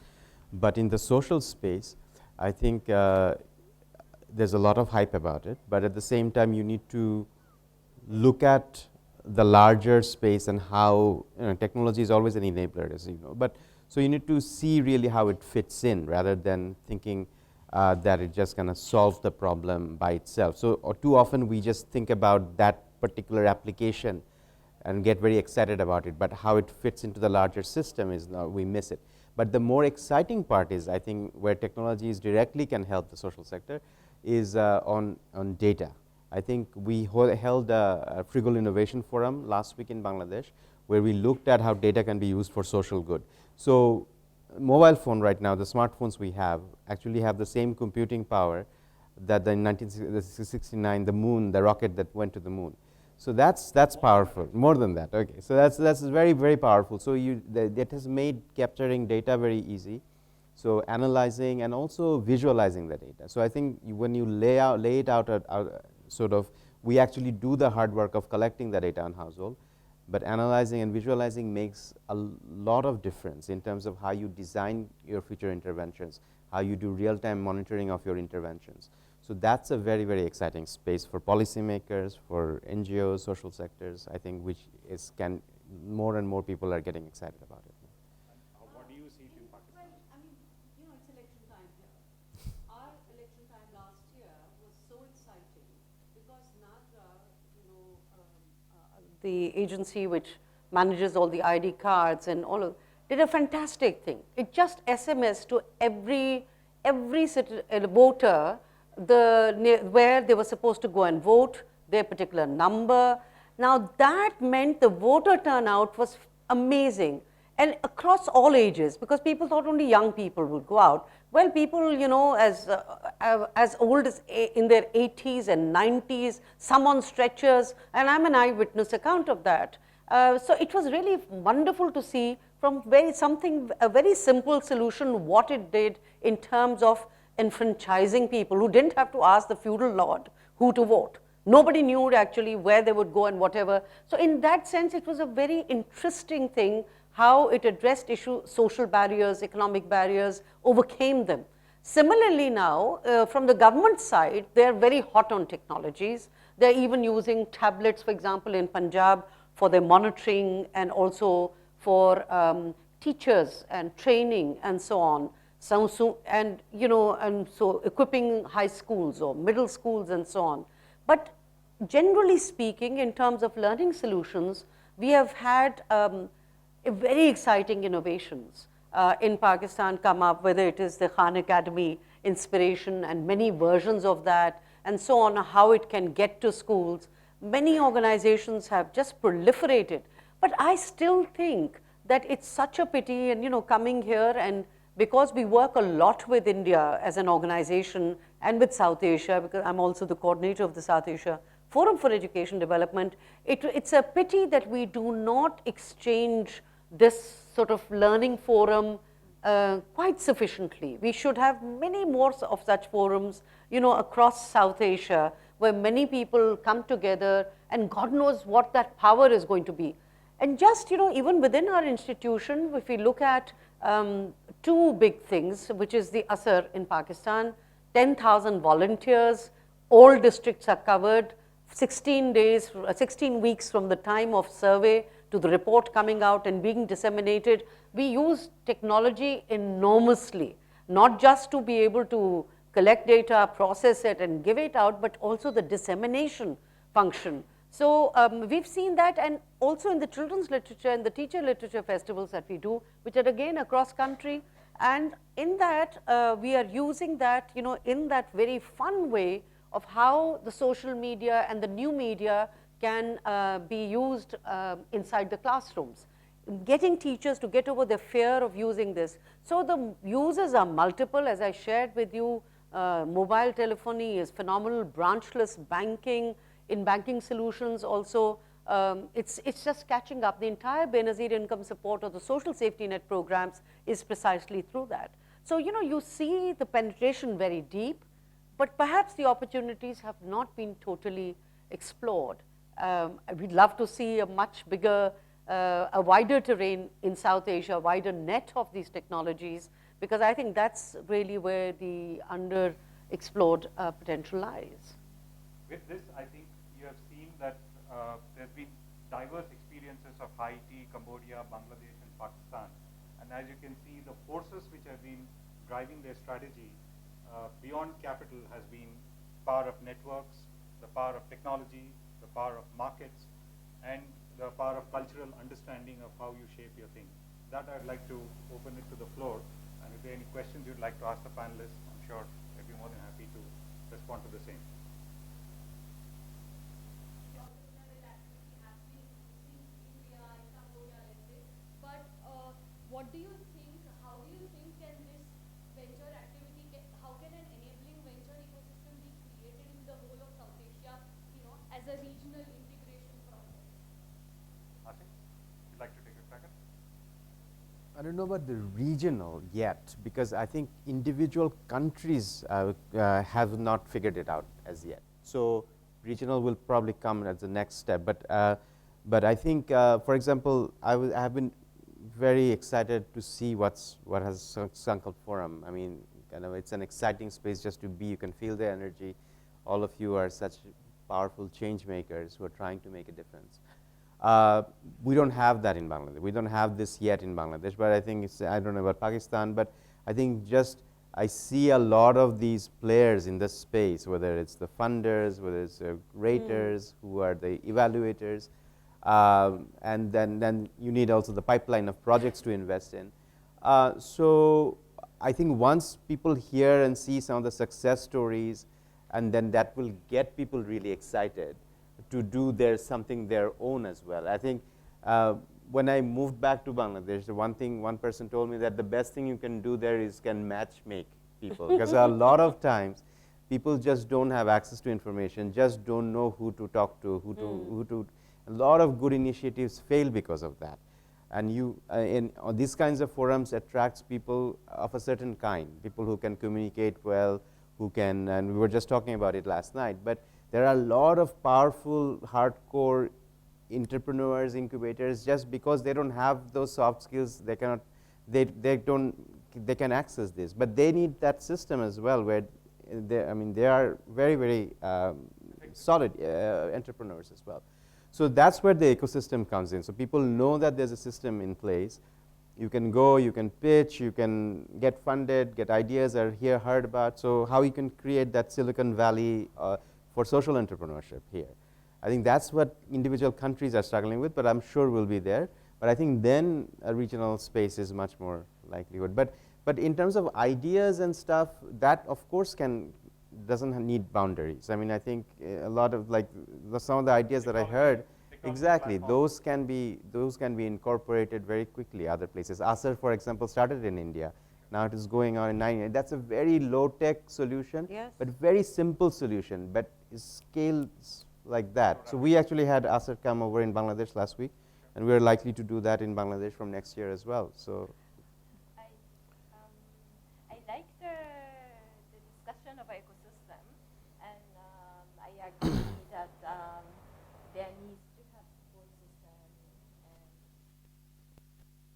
But in the social space, I think there's a lot of hype about it. But at the same time, you need to look at the larger space and how technology is always an enabler, as you know. But so you need to see really how it fits in, rather than thinking that it's just going to solve the problem by itself. So too often we just think about that particular application and get very excited about it, but how it fits into the larger system is we miss it. But the more exciting part is, I think, where technologies directly can help the social sector is on data. I think we held a Frugal Innovation Forum last week in Bangladesh, where we looked at how data can be used for social good. So mobile phone right now, the smartphones we have, actually have the same computing power that in 1969, the moon, the rocket that went to the moon. So that's powerful, more than that, okay. So that's very, very powerful. So that has made capturing data very easy. So analyzing and also visualizing the data. So I think when you lay it out sort of, we actually do the hard work of collecting the data on household, but analyzing and visualizing makes a lot of difference in terms of how you design your future interventions, how you do real-time monitoring of your interventions. So that's a very, very exciting space for policymakers, for NGOs, social sectors, I think, which is more and more people are getting excited about it. What do you see it in Pakistan? Well, I mean, it's election time here. Our election time last year was so exciting because NADRA, the agency which manages all the ID cards and all of, did a fantastic thing. It just SMS to every voter where they were supposed to go and vote, their particular number. Now that meant the voter turnout was amazing, and across all ages, because people thought only young people would go out. Well, people, as old as in their 80s and 90s, some on stretchers, and I'm an eyewitness account of that. So it was really wonderful to see from a very simple solution, what it did in terms of enfranchising people who didn't have to ask the feudal lord who to vote. Nobody knew actually where they would go and whatever. So in that sense, it was a very interesting thing how it addressed social barriers, economic barriers, overcame them. Similarly now, from the government side, they're very hot on technologies. They're even using tablets, for example, in Punjab for their monitoring and also for teachers and training and so on. So equipping high schools or middle schools and so on. But generally speaking, in terms of learning solutions, we have had very exciting innovations in Pakistan come up, whether it is the Khan Academy inspiration and many versions of that and so on, how it can get to schools. Many organizations have just proliferated, but I still think that it's such a pity, and coming here, and because we work a lot with India as an organization and with South Asia, because I'm also the coordinator of the South Asia Forum for Education Development, it's a pity that we do not exchange this sort of learning forum quite sufficiently. We should have many more of such forums, across South Asia, where many people come together, and God knows what that power is going to be. And just, even within our institution, if we look at two big things, which is the Asar in Pakistan, 10,000 volunteers, all districts are covered, 16 weeks from the time of survey to the report coming out and being disseminated. We use technology enormously, not just to be able to collect data, process it and give it out, but also the dissemination function. So we've seen that, and also in the children's literature and the teacher literature festivals that we do, which are again across country, and in that we are using that, in that very fun way of how the social media and the new media can be used inside the classrooms, getting teachers to get over their fear of using this. So the users are multiple, as I shared with you. Mobile telephony is phenomenal, branchless banking, in banking solutions also, it's just catching up. The entire Benazir income support or the social safety net programs is precisely through that. So, you see the penetration very deep, but perhaps the opportunities have not been totally explored. We'd love to see a much bigger, a wider terrain in South Asia, a wider net of these technologies, because I think that's really where the underexplored potential lies. With this, I think you have seen that there have been diverse experiences of Haiti, Cambodia, Bangladesh, and Pakistan. And as you can see, the forces which have been driving their strategy beyond capital has been power of networks, the power of technology, the power of markets, and the power of cultural understanding of how you shape your thing. That I'd like to open it to the floor. And if there are any questions you'd like to ask the panelists, I'm sure they'd be more than happy to respond to the same. What do you think, how do you think can this venture activity, how can an enabling venture ecosystem be created in the whole of South Asia, as a regional integration process? Asiya, would you like to take a crack at it? I don't know about the regional yet, because I think individual countries have not figured it out as yet. So regional will probably come as the next step. But I think, for example, I have been very excited to see what has Sankalp Forum. I mean, kind of, it's an exciting space just to be. You can feel the energy. All of you are such powerful change makers who are trying to make a difference. We don't have that in Bangladesh. We don't have this yet in Bangladesh, but I think it's, I don't know about Pakistan, but I think just I see a lot of these players in this space, whether it's the funders, whether it's the raters, who are the evaluators, and then you need also the pipeline of projects to invest in. So I think once people hear and see some of the success stories, and then that will get people really excited to do something their own as well. I think when I moved back to Bangladesh, the one person told me that the best thing you can do there is can match make people. Because a lot of times, people just don't have access to information, just don't know who to talk to, a lot of good initiatives fail because of that. And these kinds of forums attracts people of a certain kind, people who can communicate well, who can, and we were just talking about it last night, but there are a lot of powerful, hardcore entrepreneurs, incubators, just because they don't have those soft skills, they can access this, but they need that system as well, where they are very, very solid entrepreneurs as well. So that's where the ecosystem comes in. So people know that there's a system in place. You can go, you can pitch, you can get funded, get ideas are here heard about. So how you can create that Silicon Valley for social entrepreneurship here. I think that's what individual countries are struggling with, but I'm sure we'll be there. But I think then a regional space is much more likelihood. But in terms of ideas and stuff, that of course doesn't need boundaries. I mean, I think a lot of some of the ideas that I heard, exactly, those can be incorporated very quickly other places. Acer, for example, started in India. Now it is going on in 9 years. That's a very low-tech solution, Yes. but very simple solution, but it scales like that. So we actually had Acer come over in Bangladesh last week, and we're likely to do that in Bangladesh from next year as well. So I like the discussion of ecosystem, and I agree that there needs to have support system, and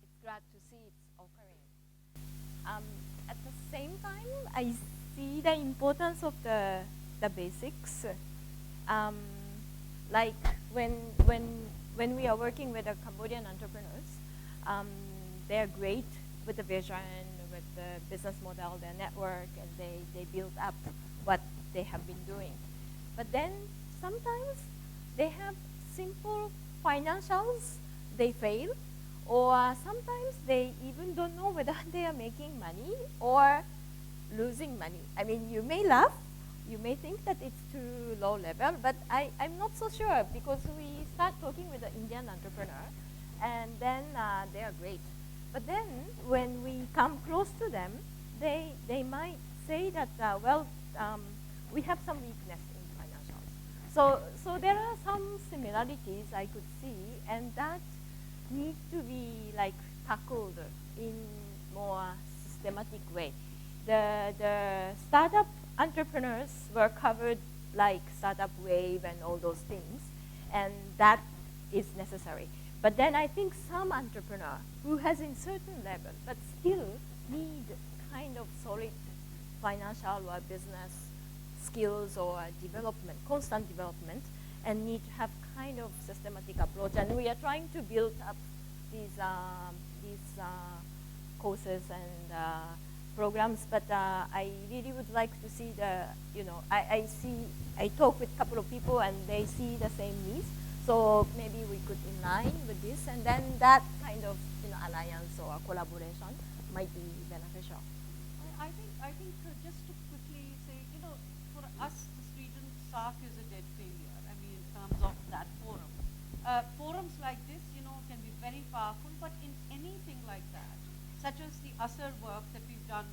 it's glad to see it's occurring. At the same time, I see the importance of the basics. Like when we are working with the Cambodian entrepreneurs, they are great with the vision, with the business model, their network, and they build up what they have been doing. But then sometimes they have simple financials, they fail, or sometimes they even don't know whether they are making money or losing money. I mean, you may laugh, you may think that it's too low level, but I'm not so sure, because we start talking with an Indian entrepreneur, and then they are great. But then when we come close to them, they might say that, we have some weakness in financials. So there are some similarities I could see, and that need to be tackled in more systematic way. The startup entrepreneurs were covered like startup wave and all those things, and that is necessary. But then I think some entrepreneur who has in certain level but still need kind of solid financial or business skills or development, constant development, and need to have kind of systematic approach. And we are trying to build up these courses and programs, but I really would like to see I talk with a couple of people and they see the same needs. So maybe we could align with this, and then that kind of alliance or collaboration might be beneficial. I think just to quickly say, for us, this region, SARC is a dead failure. I mean, in terms of that forum. Forums like this, can be very powerful, but in anything like that, such as the Acer work that we've done,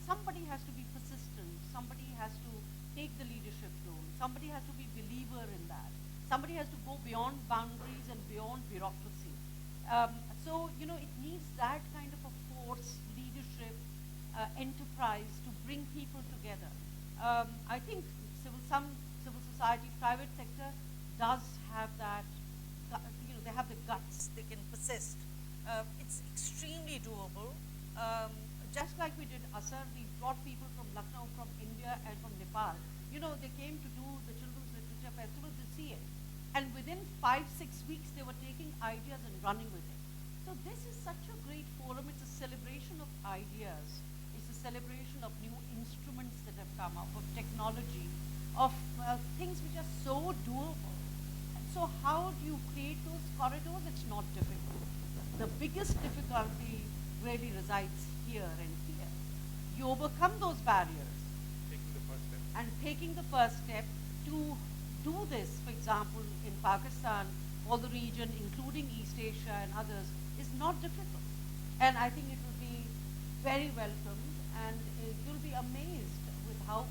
somebody has to be persistent, somebody has to take the leadership role, somebody has to be believer in that, somebody has to go beyond boundaries and beyond bureaucracy. So, it needs that kind of a force, leadership, enterprise to bring people together. I think some civil society, private sector does have that, they have the guts, they can persist. It's extremely doable. just like we did Asar, we brought people from Lucknow, from India, and from Nepal. You know, they came to do the Children's Literature Festival this year. And within 5-6 weeks, they were taking ideas and running with it. So this is such a great forum. It's a celebration of ideas. It's a celebration of new instruments that have come up, of technology, of things which are so doable. And so how do you create those corridors? It's not difficult. The biggest difficulty really resides here and here. You overcome those barriers. Taking the first step. And taking the first step to do this, for example, in Pakistan or the region, including East Asia and others, is not difficult. And I think it will be very welcomed, and you'll be amazed with how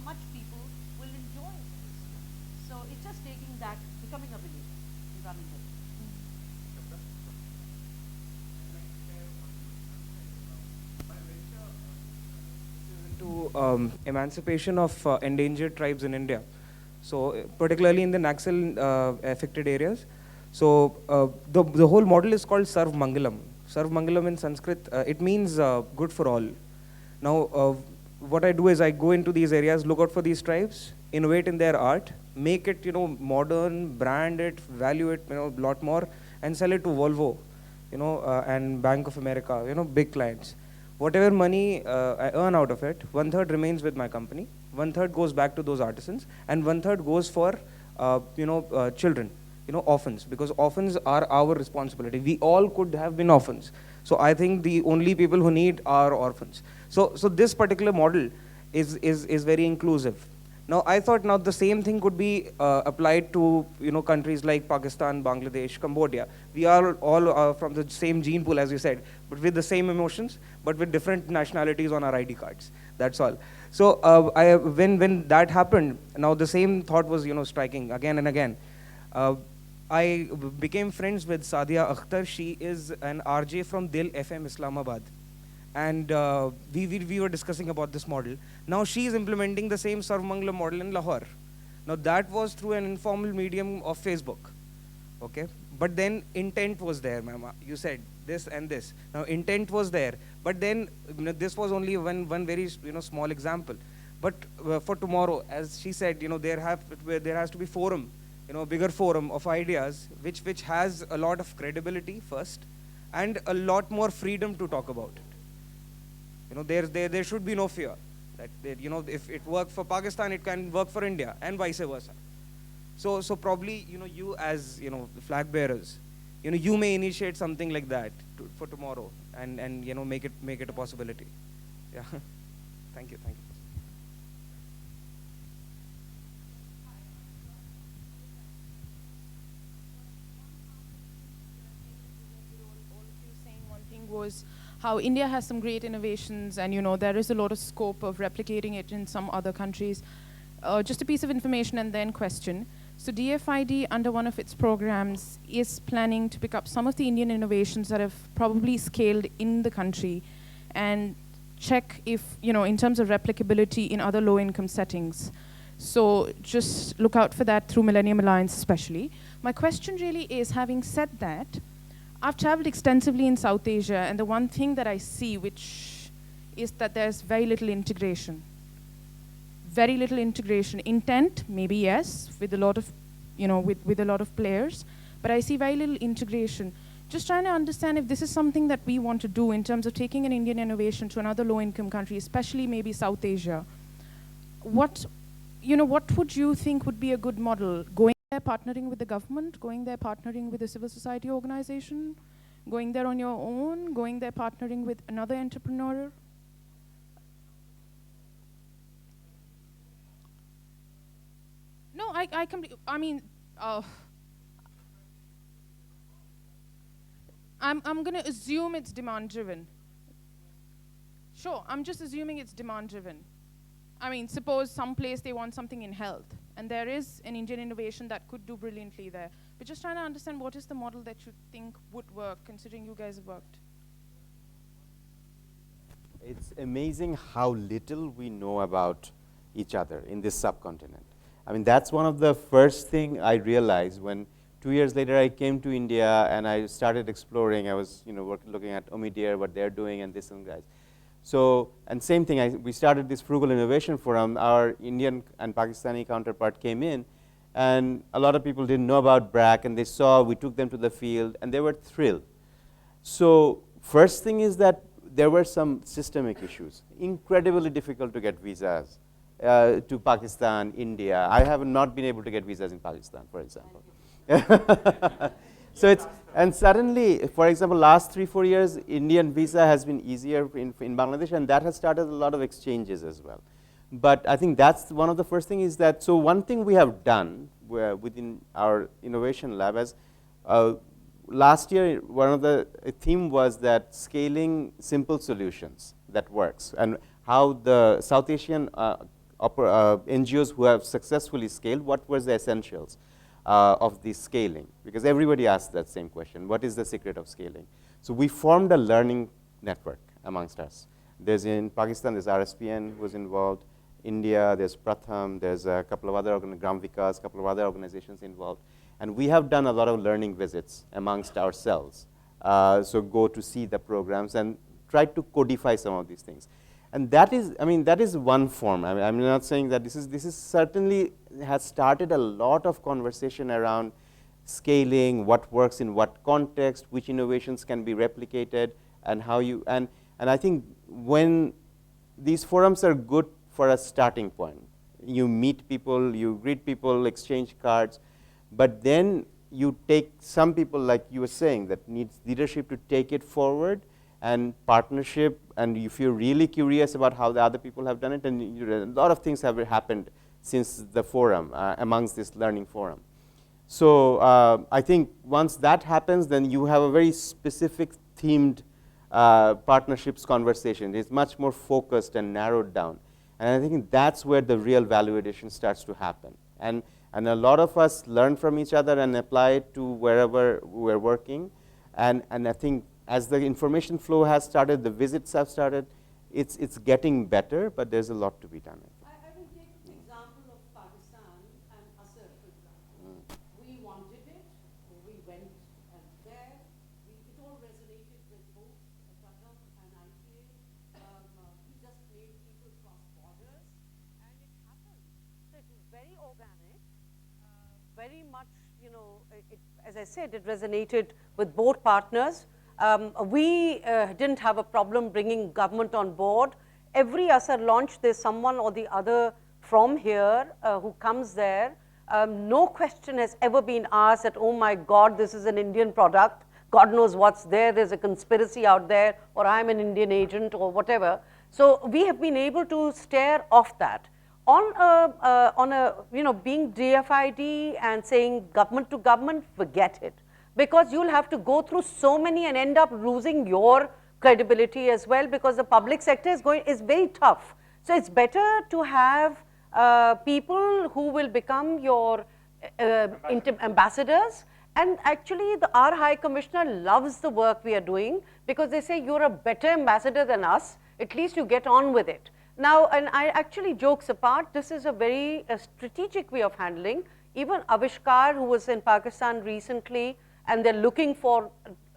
much people will enjoy this. So it's just taking that, becoming a believer and running with it. To emancipation of endangered tribes in India. So particularly in the Naxal affected areas. So the whole model is called Sarv Mangalam. Sarv Mangalam in Sanskrit, it means good for all. Now what I do is I go into these areas, look out for these tribes, innovate in their art, make it modern, brand it, value it a lot more, and sell it to Volvo, and Bank of America, big clients. Whatever money I earn out of it, 1/3 remains with my company, 1/3 goes back to those artisans, and 1/3 goes for children, orphans, because orphans are our responsibility. We all could have been orphans. So I think the only people who need are orphans. So this particular model is very inclusive. Now I thought the same thing could be applied to countries like Pakistan, Bangladesh, Cambodia. We are all from the same gene pool, as you said, but with the same emotions, but with different nationalities on our ID cards. That's all. So when that happened, now the same thought was striking again and again. I became friends with Sadia Akhtar. She is an RJ from Dil FM Islamabad. And we were discussing about this model. Now she is implementing the same Sarvamangala model in Lahore. Now that was through an informal medium of Facebook, okay? But then intent was there, ma'am. You said this and this. Now intent was there, but then this was only one very small example. But for tomorrow, as she said, there has to be forum, bigger forum of ideas, which has a lot of credibility first, and a lot more freedom to talk about it. There should be no fear that if it worked for Pakistan, it can work for India, and vice versa. So probably you as flag bearers, you may initiate something like that for tomorrow, and make it a possibility. Yeah. Thank you. All of you saying one thing was how India has some great innovations, and there is a lot of scope of replicating it in some other countries. Just a piece of information and then question. So DFID, under one of its programs, is planning to pick up some of the Indian innovations that have probably scaled in the country and check if, in terms of replicability in other low-income settings. So just look out for that through Millennium Alliance especially. My question really is, having said that, I've traveled extensively in South Asia, and the one thing that I see, which is that there's very little integration. Very little integration. Intent, maybe yes, with a lot of, with a lot of players, but I see very little integration. Just trying to understand if this is something that we want to do in terms of taking an Indian innovation to another low-income country, especially maybe South Asia. What would you think would be a good model? Going there, partnering with the government, going there, partnering with a civil society organization, going there on your own, going there, partnering with another entrepreneur? No, I'm going to assume it's demand-driven. Sure, I'm just assuming it's demand-driven. Suppose someplace they want something in health, and there is an Indian innovation that could do brilliantly there. But just trying to understand what is the model that you think would work, considering you guys have worked. It's amazing how little we know about each other in this subcontinent. That's one of the first thing I realized when 2 years later I came to India and I started exploring. I was looking at Omidyar, what they're doing, and this and guys. So, and same thing, we started this Frugal Innovation Forum. Our Indian and Pakistani counterpart came in, and a lot of people didn't know about BRAC, and they saw, we took them to the field, and they were thrilled. So first thing is that there were some systemic issues, incredibly difficult to get visas to Pakistan, India. I have not been able to get visas in Pakistan, for example. So it's, and suddenly, for example, last 3-4 years, Indian visa has been easier in Bangladesh, and that has started a lot of exchanges as well. But I think that's one of the first thing is that, so one thing we have done within our innovation lab is, last year, one of the theme was that scaling simple solutions that works, and how the South Asian NGOs who have successfully scaled, what was the essentials of the scaling? Because everybody asked that same question, what is the secret of scaling? So we formed a learning network amongst us. There's in Pakistan, there's RSPN was involved, India, there's Pratham, there's a couple of other, Gram Vikas, a couple of other organizations involved. And we have done a lot of learning visits amongst ourselves. So go to see the programs and try to codify some of these things. And that is, I mean, that is one form. I mean, I'm not saying that this is certainly has started a lot of conversation around scaling, what works in what context, which innovations can be replicated, and how you, and I think when these forums are good for a starting point. You meet people, you greet people, exchange cards, but then you take some people, like you were saying, that needs leadership to take it forward, and partnership, and if you're really curious about how the other people have done it, and a lot of things have happened since the forum, amongst this learning forum. So I think once that happens, then you have a very specific themed partnerships conversation. It's much more focused and narrowed down. And I think that's where the real value addition starts to happen. And a lot of us learn from each other and apply it to wherever we're working. And I think as the information flow has started, the visits have started, it's getting better, but there's a lot to be done. I will take the example of Pakistan and Asir, for example. We wanted it, we went there, it all resonated with both Pratham and IPA. We just made people cross borders, and it happened. So it was very organic, very much, you know, as I said, it resonated with both partners. We didn't have a problem bringing government on board. Every ASAR launch, there's someone or the other from here who comes there. No question has ever been asked that, oh my God, this is an Indian product. God knows what's there. There's a conspiracy out there, or I'm an Indian agent, or whatever. So we have been able to stare off that. On a you know, being DFID and saying government to government, forget it. Because you'll have to go through so many and end up losing your credibility as well, because the public sector is very tough. So it's better to have people who will become your ambassadors. And actually, our High Commissioner loves the work we are doing, because they say you're a better ambassador than us. At least you get on with it. Now, and I actually, jokes apart, this is a very strategic way of handling. Even Avishkar, who was in Pakistan recently, and they're looking for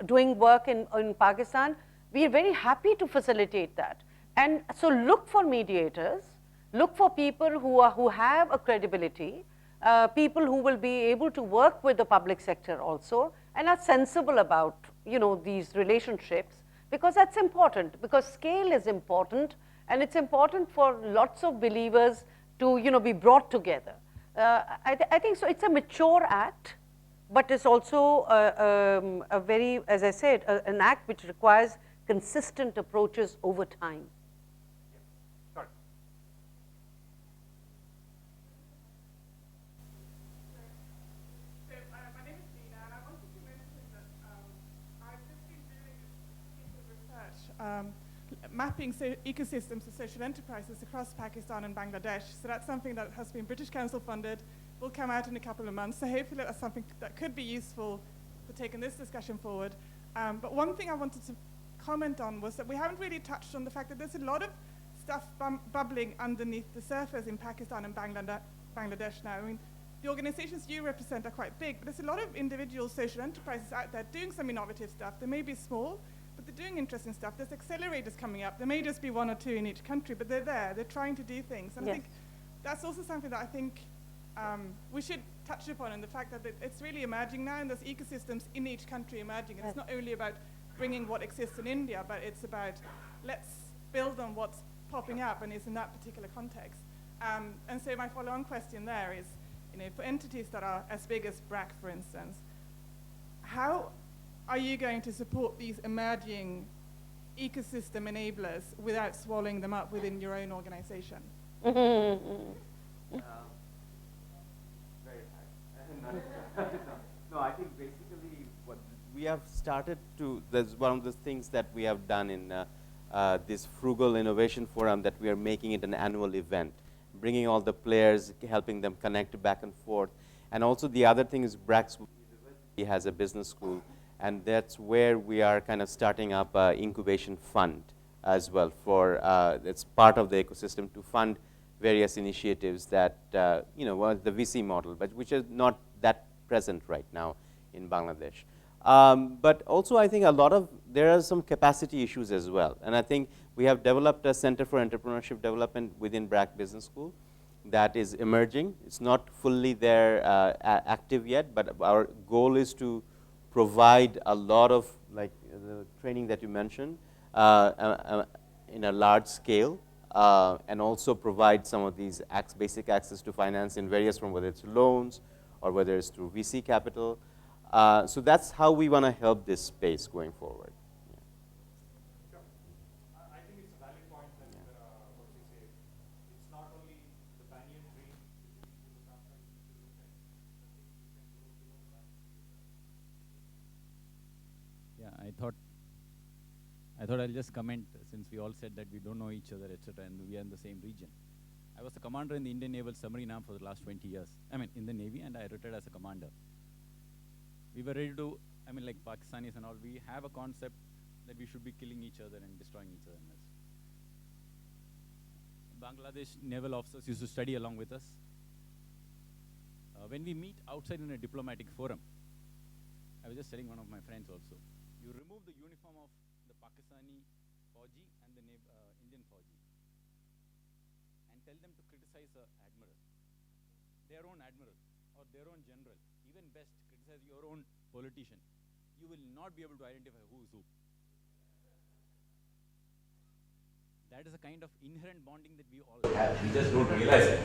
doing work in Pakistan, we are very happy to facilitate that. And so look for mediators, look for people who have a credibility, people who will be able to work with the public sector also, and are sensible about, you know, these relationships, because that's important, because scale is important, and it's important for lots of believers to, you know, be brought together. I think so. It's a mature act, but it's also a very, as I said, an act which requires consistent approaches over time. Yeah. Sorry. So, my name is Dina, and I wanted to mention that I've just been doing a piece of research mapping ecosystems of social enterprises across Pakistan and Bangladesh. So that's something that has been British Council funded, will come out in a couple of months. So hopefully that's something that could be useful for taking this discussion forward. But one thing I wanted to comment on was that we haven't really touched on the fact that there's a lot of stuff bubbling underneath the surface in Pakistan and Bangladesh now. I mean, the organizations you represent are quite big, but there's a lot of individual social enterprises out there doing some innovative stuff. They may be small, but but they're doing interesting stuff. There's accelerators coming up. There may just be one or two in each country, but they're there. They're trying to do things. And I think that's also something that I think we should touch upon, and the fact that it's really emerging now, and there's ecosystems in each country emerging. And it's not only about bringing what exists in India, but it's about let's build on what's popping up and is in that particular context. And so my follow-on question there is, for entities that are as big as BRAC, for instance, how are you going to support these emerging ecosystem enablers without swallowing them up within your own organization? Very hard. No, I think basically what we have started to, there's one of the things that we have done in this Frugal Innovation Forum, that we are making it an annual event, bringing all the players, helping them connect back and forth. And also the other thing is BRAC's University has a business school, and that's where we are kind of starting up an incubation fund as well for, it's part of the ecosystem to fund various initiatives that, well, the VC model, but which is not that present right now in Bangladesh. But also I think there are some capacity issues as well. And I think we have developed a Center for Entrepreneurship Development within BRAC Business School that is emerging. It's not fully there active yet, but our goal is to provide a lot of, like the training that you mentioned, in a large scale, and also provide some of these basic access to finance in various forms, whether it's loans or whether it's through VC capital. So that's how we want to help this space going forward. Sure. I think it's a valid point that what you say. It's not only the banyan tree which is to look after, you need to look at the things which can grow below that. Yeah, I thought I'll just comment, since we all said that we don't know each other, etc., and we are in the same region. I was a commander in the Indian Naval Submarine Arm for the last 20 years. I mean, in the Navy, and I retired as a commander. We were ready to, like Pakistanis and all, we have a concept that we should be killing each other and destroying each other. Bangladesh naval officers used to study along with us. When we meet outside in a diplomatic forum, I was just telling one of my friends also, you remove the uniform of the Pakistani Fauji and the Indian Fauji and tell them to criticize an admiral, their own admiral or their own general, even best criticize your own politician. You will not be able to identify who is who. That is a kind of inherent bonding that we all have. We just don't realize it.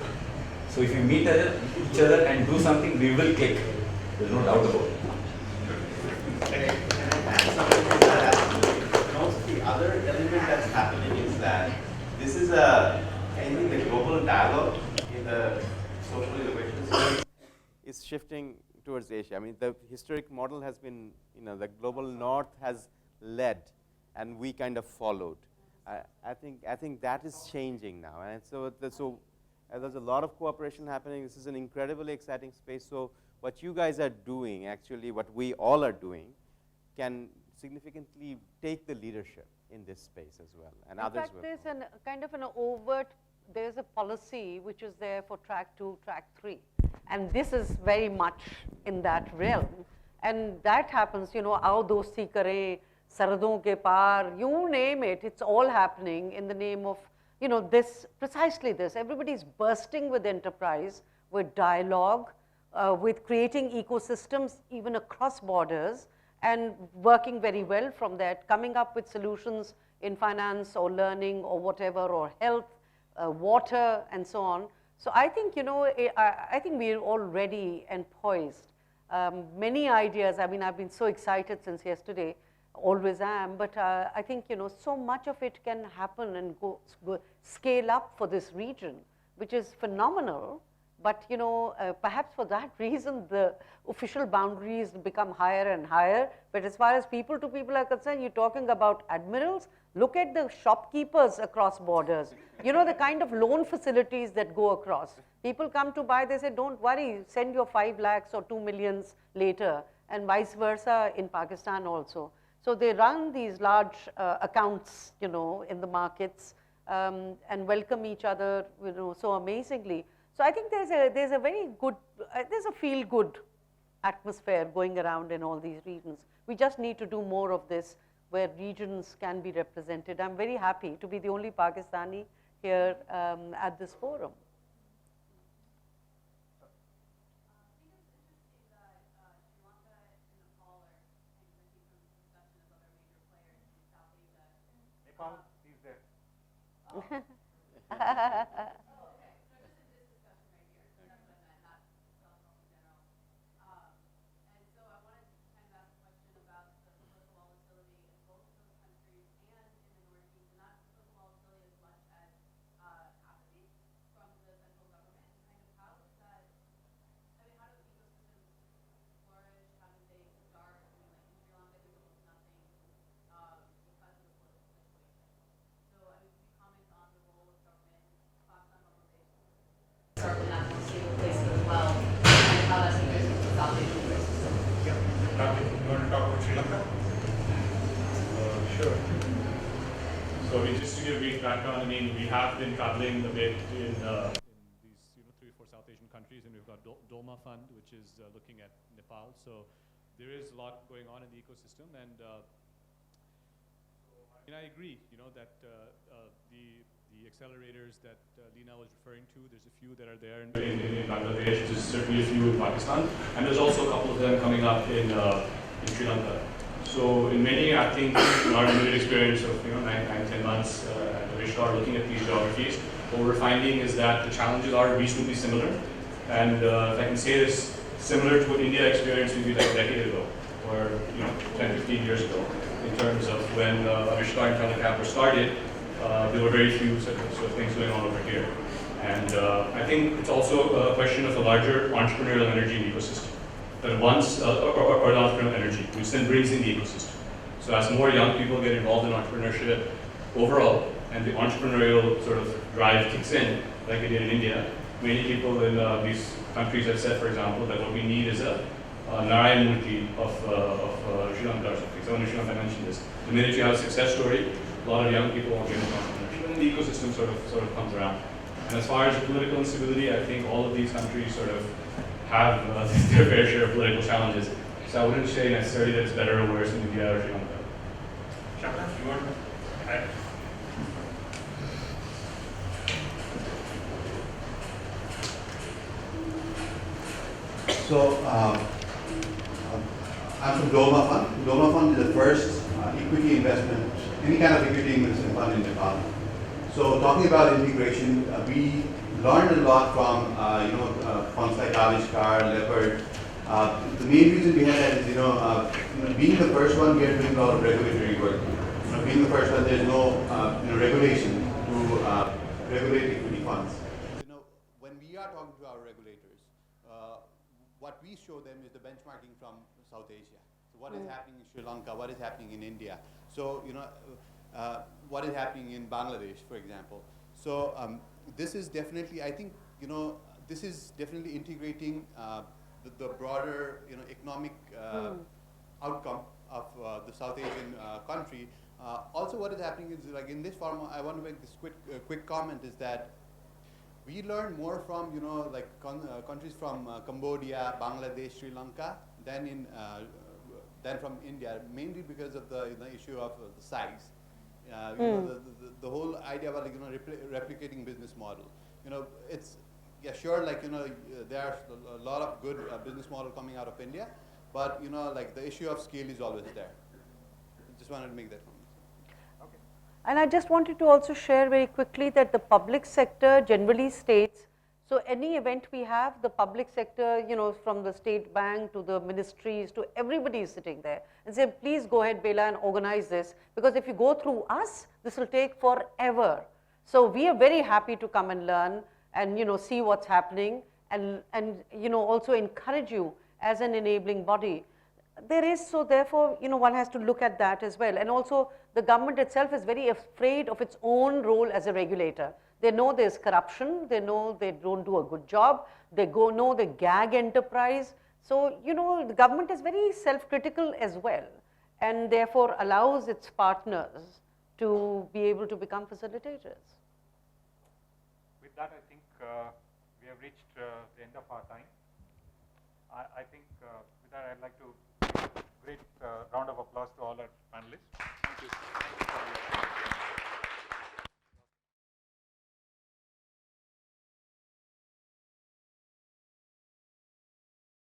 So if you meet each other and do something, we will click. There's no doubt about it. And also the other element that's happening is that this is I think the global dialogue in the social innovation space is shifting towards Asia. I mean, the historic model has been, the global north has led, and we kind of followed. I think that is changing now, and so there's a lot of cooperation happening. This is an incredibly exciting space. So what you guys are doing, actually, what we all are doing, can significantly take the leadership in this space as well, and others will. In fact, there's kind of an overt. There's a policy which is there for track 2, track 3, and this is very much in that realm. And that happens, aao dosti kare, Saradon ke paar, you name it, it's all happening in the name of, this, precisely this. Everybody's bursting with enterprise, with dialogue, with creating ecosystems even across borders, and working very well from that, coming up with solutions in finance or learning or whatever, or health, water, and so on. So I think, I think we're all ready and poised. Many ideas, I mean, I've been so excited since yesterday, always am, but I think, so much of it can happen and go scale up for this region, which is phenomenal. But, perhaps for that reason, the official boundaries become higher and higher. But as far as people to people are concerned, you're talking about admirals. Look at the shopkeepers across borders. The kind of loan facilities that go across. People come to buy, they say, don't worry, send your 5 lakhs or 2 millions later, and vice versa in Pakistan also. So they run these large accounts, in the markets, and welcome each other, so amazingly. So I think there's a very good, there's a feel-good atmosphere going around in all these regions. We just need to do more of this where regions can be represented. I'm very happy to be the only Pakistani here at this forum. Nepal is there. Sure. So just to give a brief background, I mean, we have been traveling a bit in these 3 or 4 South Asian countries, and we've got Dolma Fund, which is looking at Nepal. So there is a lot going on in the ecosystem, and I agree, that the accelerators that Leena was referring to, there's a few that are there in Bangladesh, there's certainly a few in Pakistan, and there's also a couple of them coming up in Sri Lanka. So in many, I think, in our limited experience of 9-10 months at Avishkar looking at these geographies, what we're finding is that the challenges are reasonably similar. And if I can say this, similar to what India experienced maybe like a decade ago, or 10-15 years ago, in terms of when Avishkar and Telecap were started, there were very few sort of things going on over here. And I think it's also a question of a larger entrepreneurial energy in the ecosystem. That once, or the entrepreneurial energy, which then brings in the ecosystem. So as more young people get involved in entrepreneurship overall, and the entrepreneurial sort of drive kicks in, like it did in India, many people in these countries have said, for example, that what we need is a Narayan Murthy of Sri Lanka or something. Someone in Sri Lanka mentioned this. The minute you have a success story, a lot of young people want to get into entrepreneurship, and the ecosystem sort of comes around. And as far as the political instability, I think all of these countries sort of have their fair share of political challenges. So I wouldn't say necessarily that it's better or worse in India or Sri Lanka. Shaklan, you want to add? So I'm from Dolma Fund. Dolma Fund is the first equity investment, any kind of equity investment fund in Nepal. So talking about integration, we learned a lot from funds like Avishkar, Leopard. The main reason behind that is being the first one, we are doing a lot of regulatory work. Being the first one, there's no regulation to regulate equity funds. When we are talking to our regulators, what we show them is the benchmarking from South Asia. So what is happening in Sri Lanka? What is happening in India? So what is happening in Bangladesh, for example? So this is definitely, I think, this is definitely integrating the broader, economic outcome of the South Asian country. Also, what is happening is, like in this forum, I want to make this quick comment is that we learn more from, countries from Cambodia, Bangladesh, Sri Lanka than from India, mainly because of the issue of the size. The whole idea about replicating business model. It's sure, there are a lot of good business model coming out of India, but the issue of scale is always there. Just wanted to make that comment. Okay. And I just wanted to also share very quickly that the public sector generally states, so any event we have, the public sector, from the state bank to the ministries to everybody is sitting there and say, please go ahead, Bela, and organize this, because if you go through us, this will take forever. So we are very happy to come and learn and see what's happening and also encourage you as an enabling body. There is, so therefore, one has to look at that as well. And also the government itself is very afraid of its own role as a regulator. They know there's corruption, they know they don't do a good job, they know the gag enterprise. So, the government is very self-critical as well, and therefore allows its partners to be able to become facilitators. With that, I think we have reached the end of our time. I think with that, I'd like to great round of applause to all our panelists. Thank you.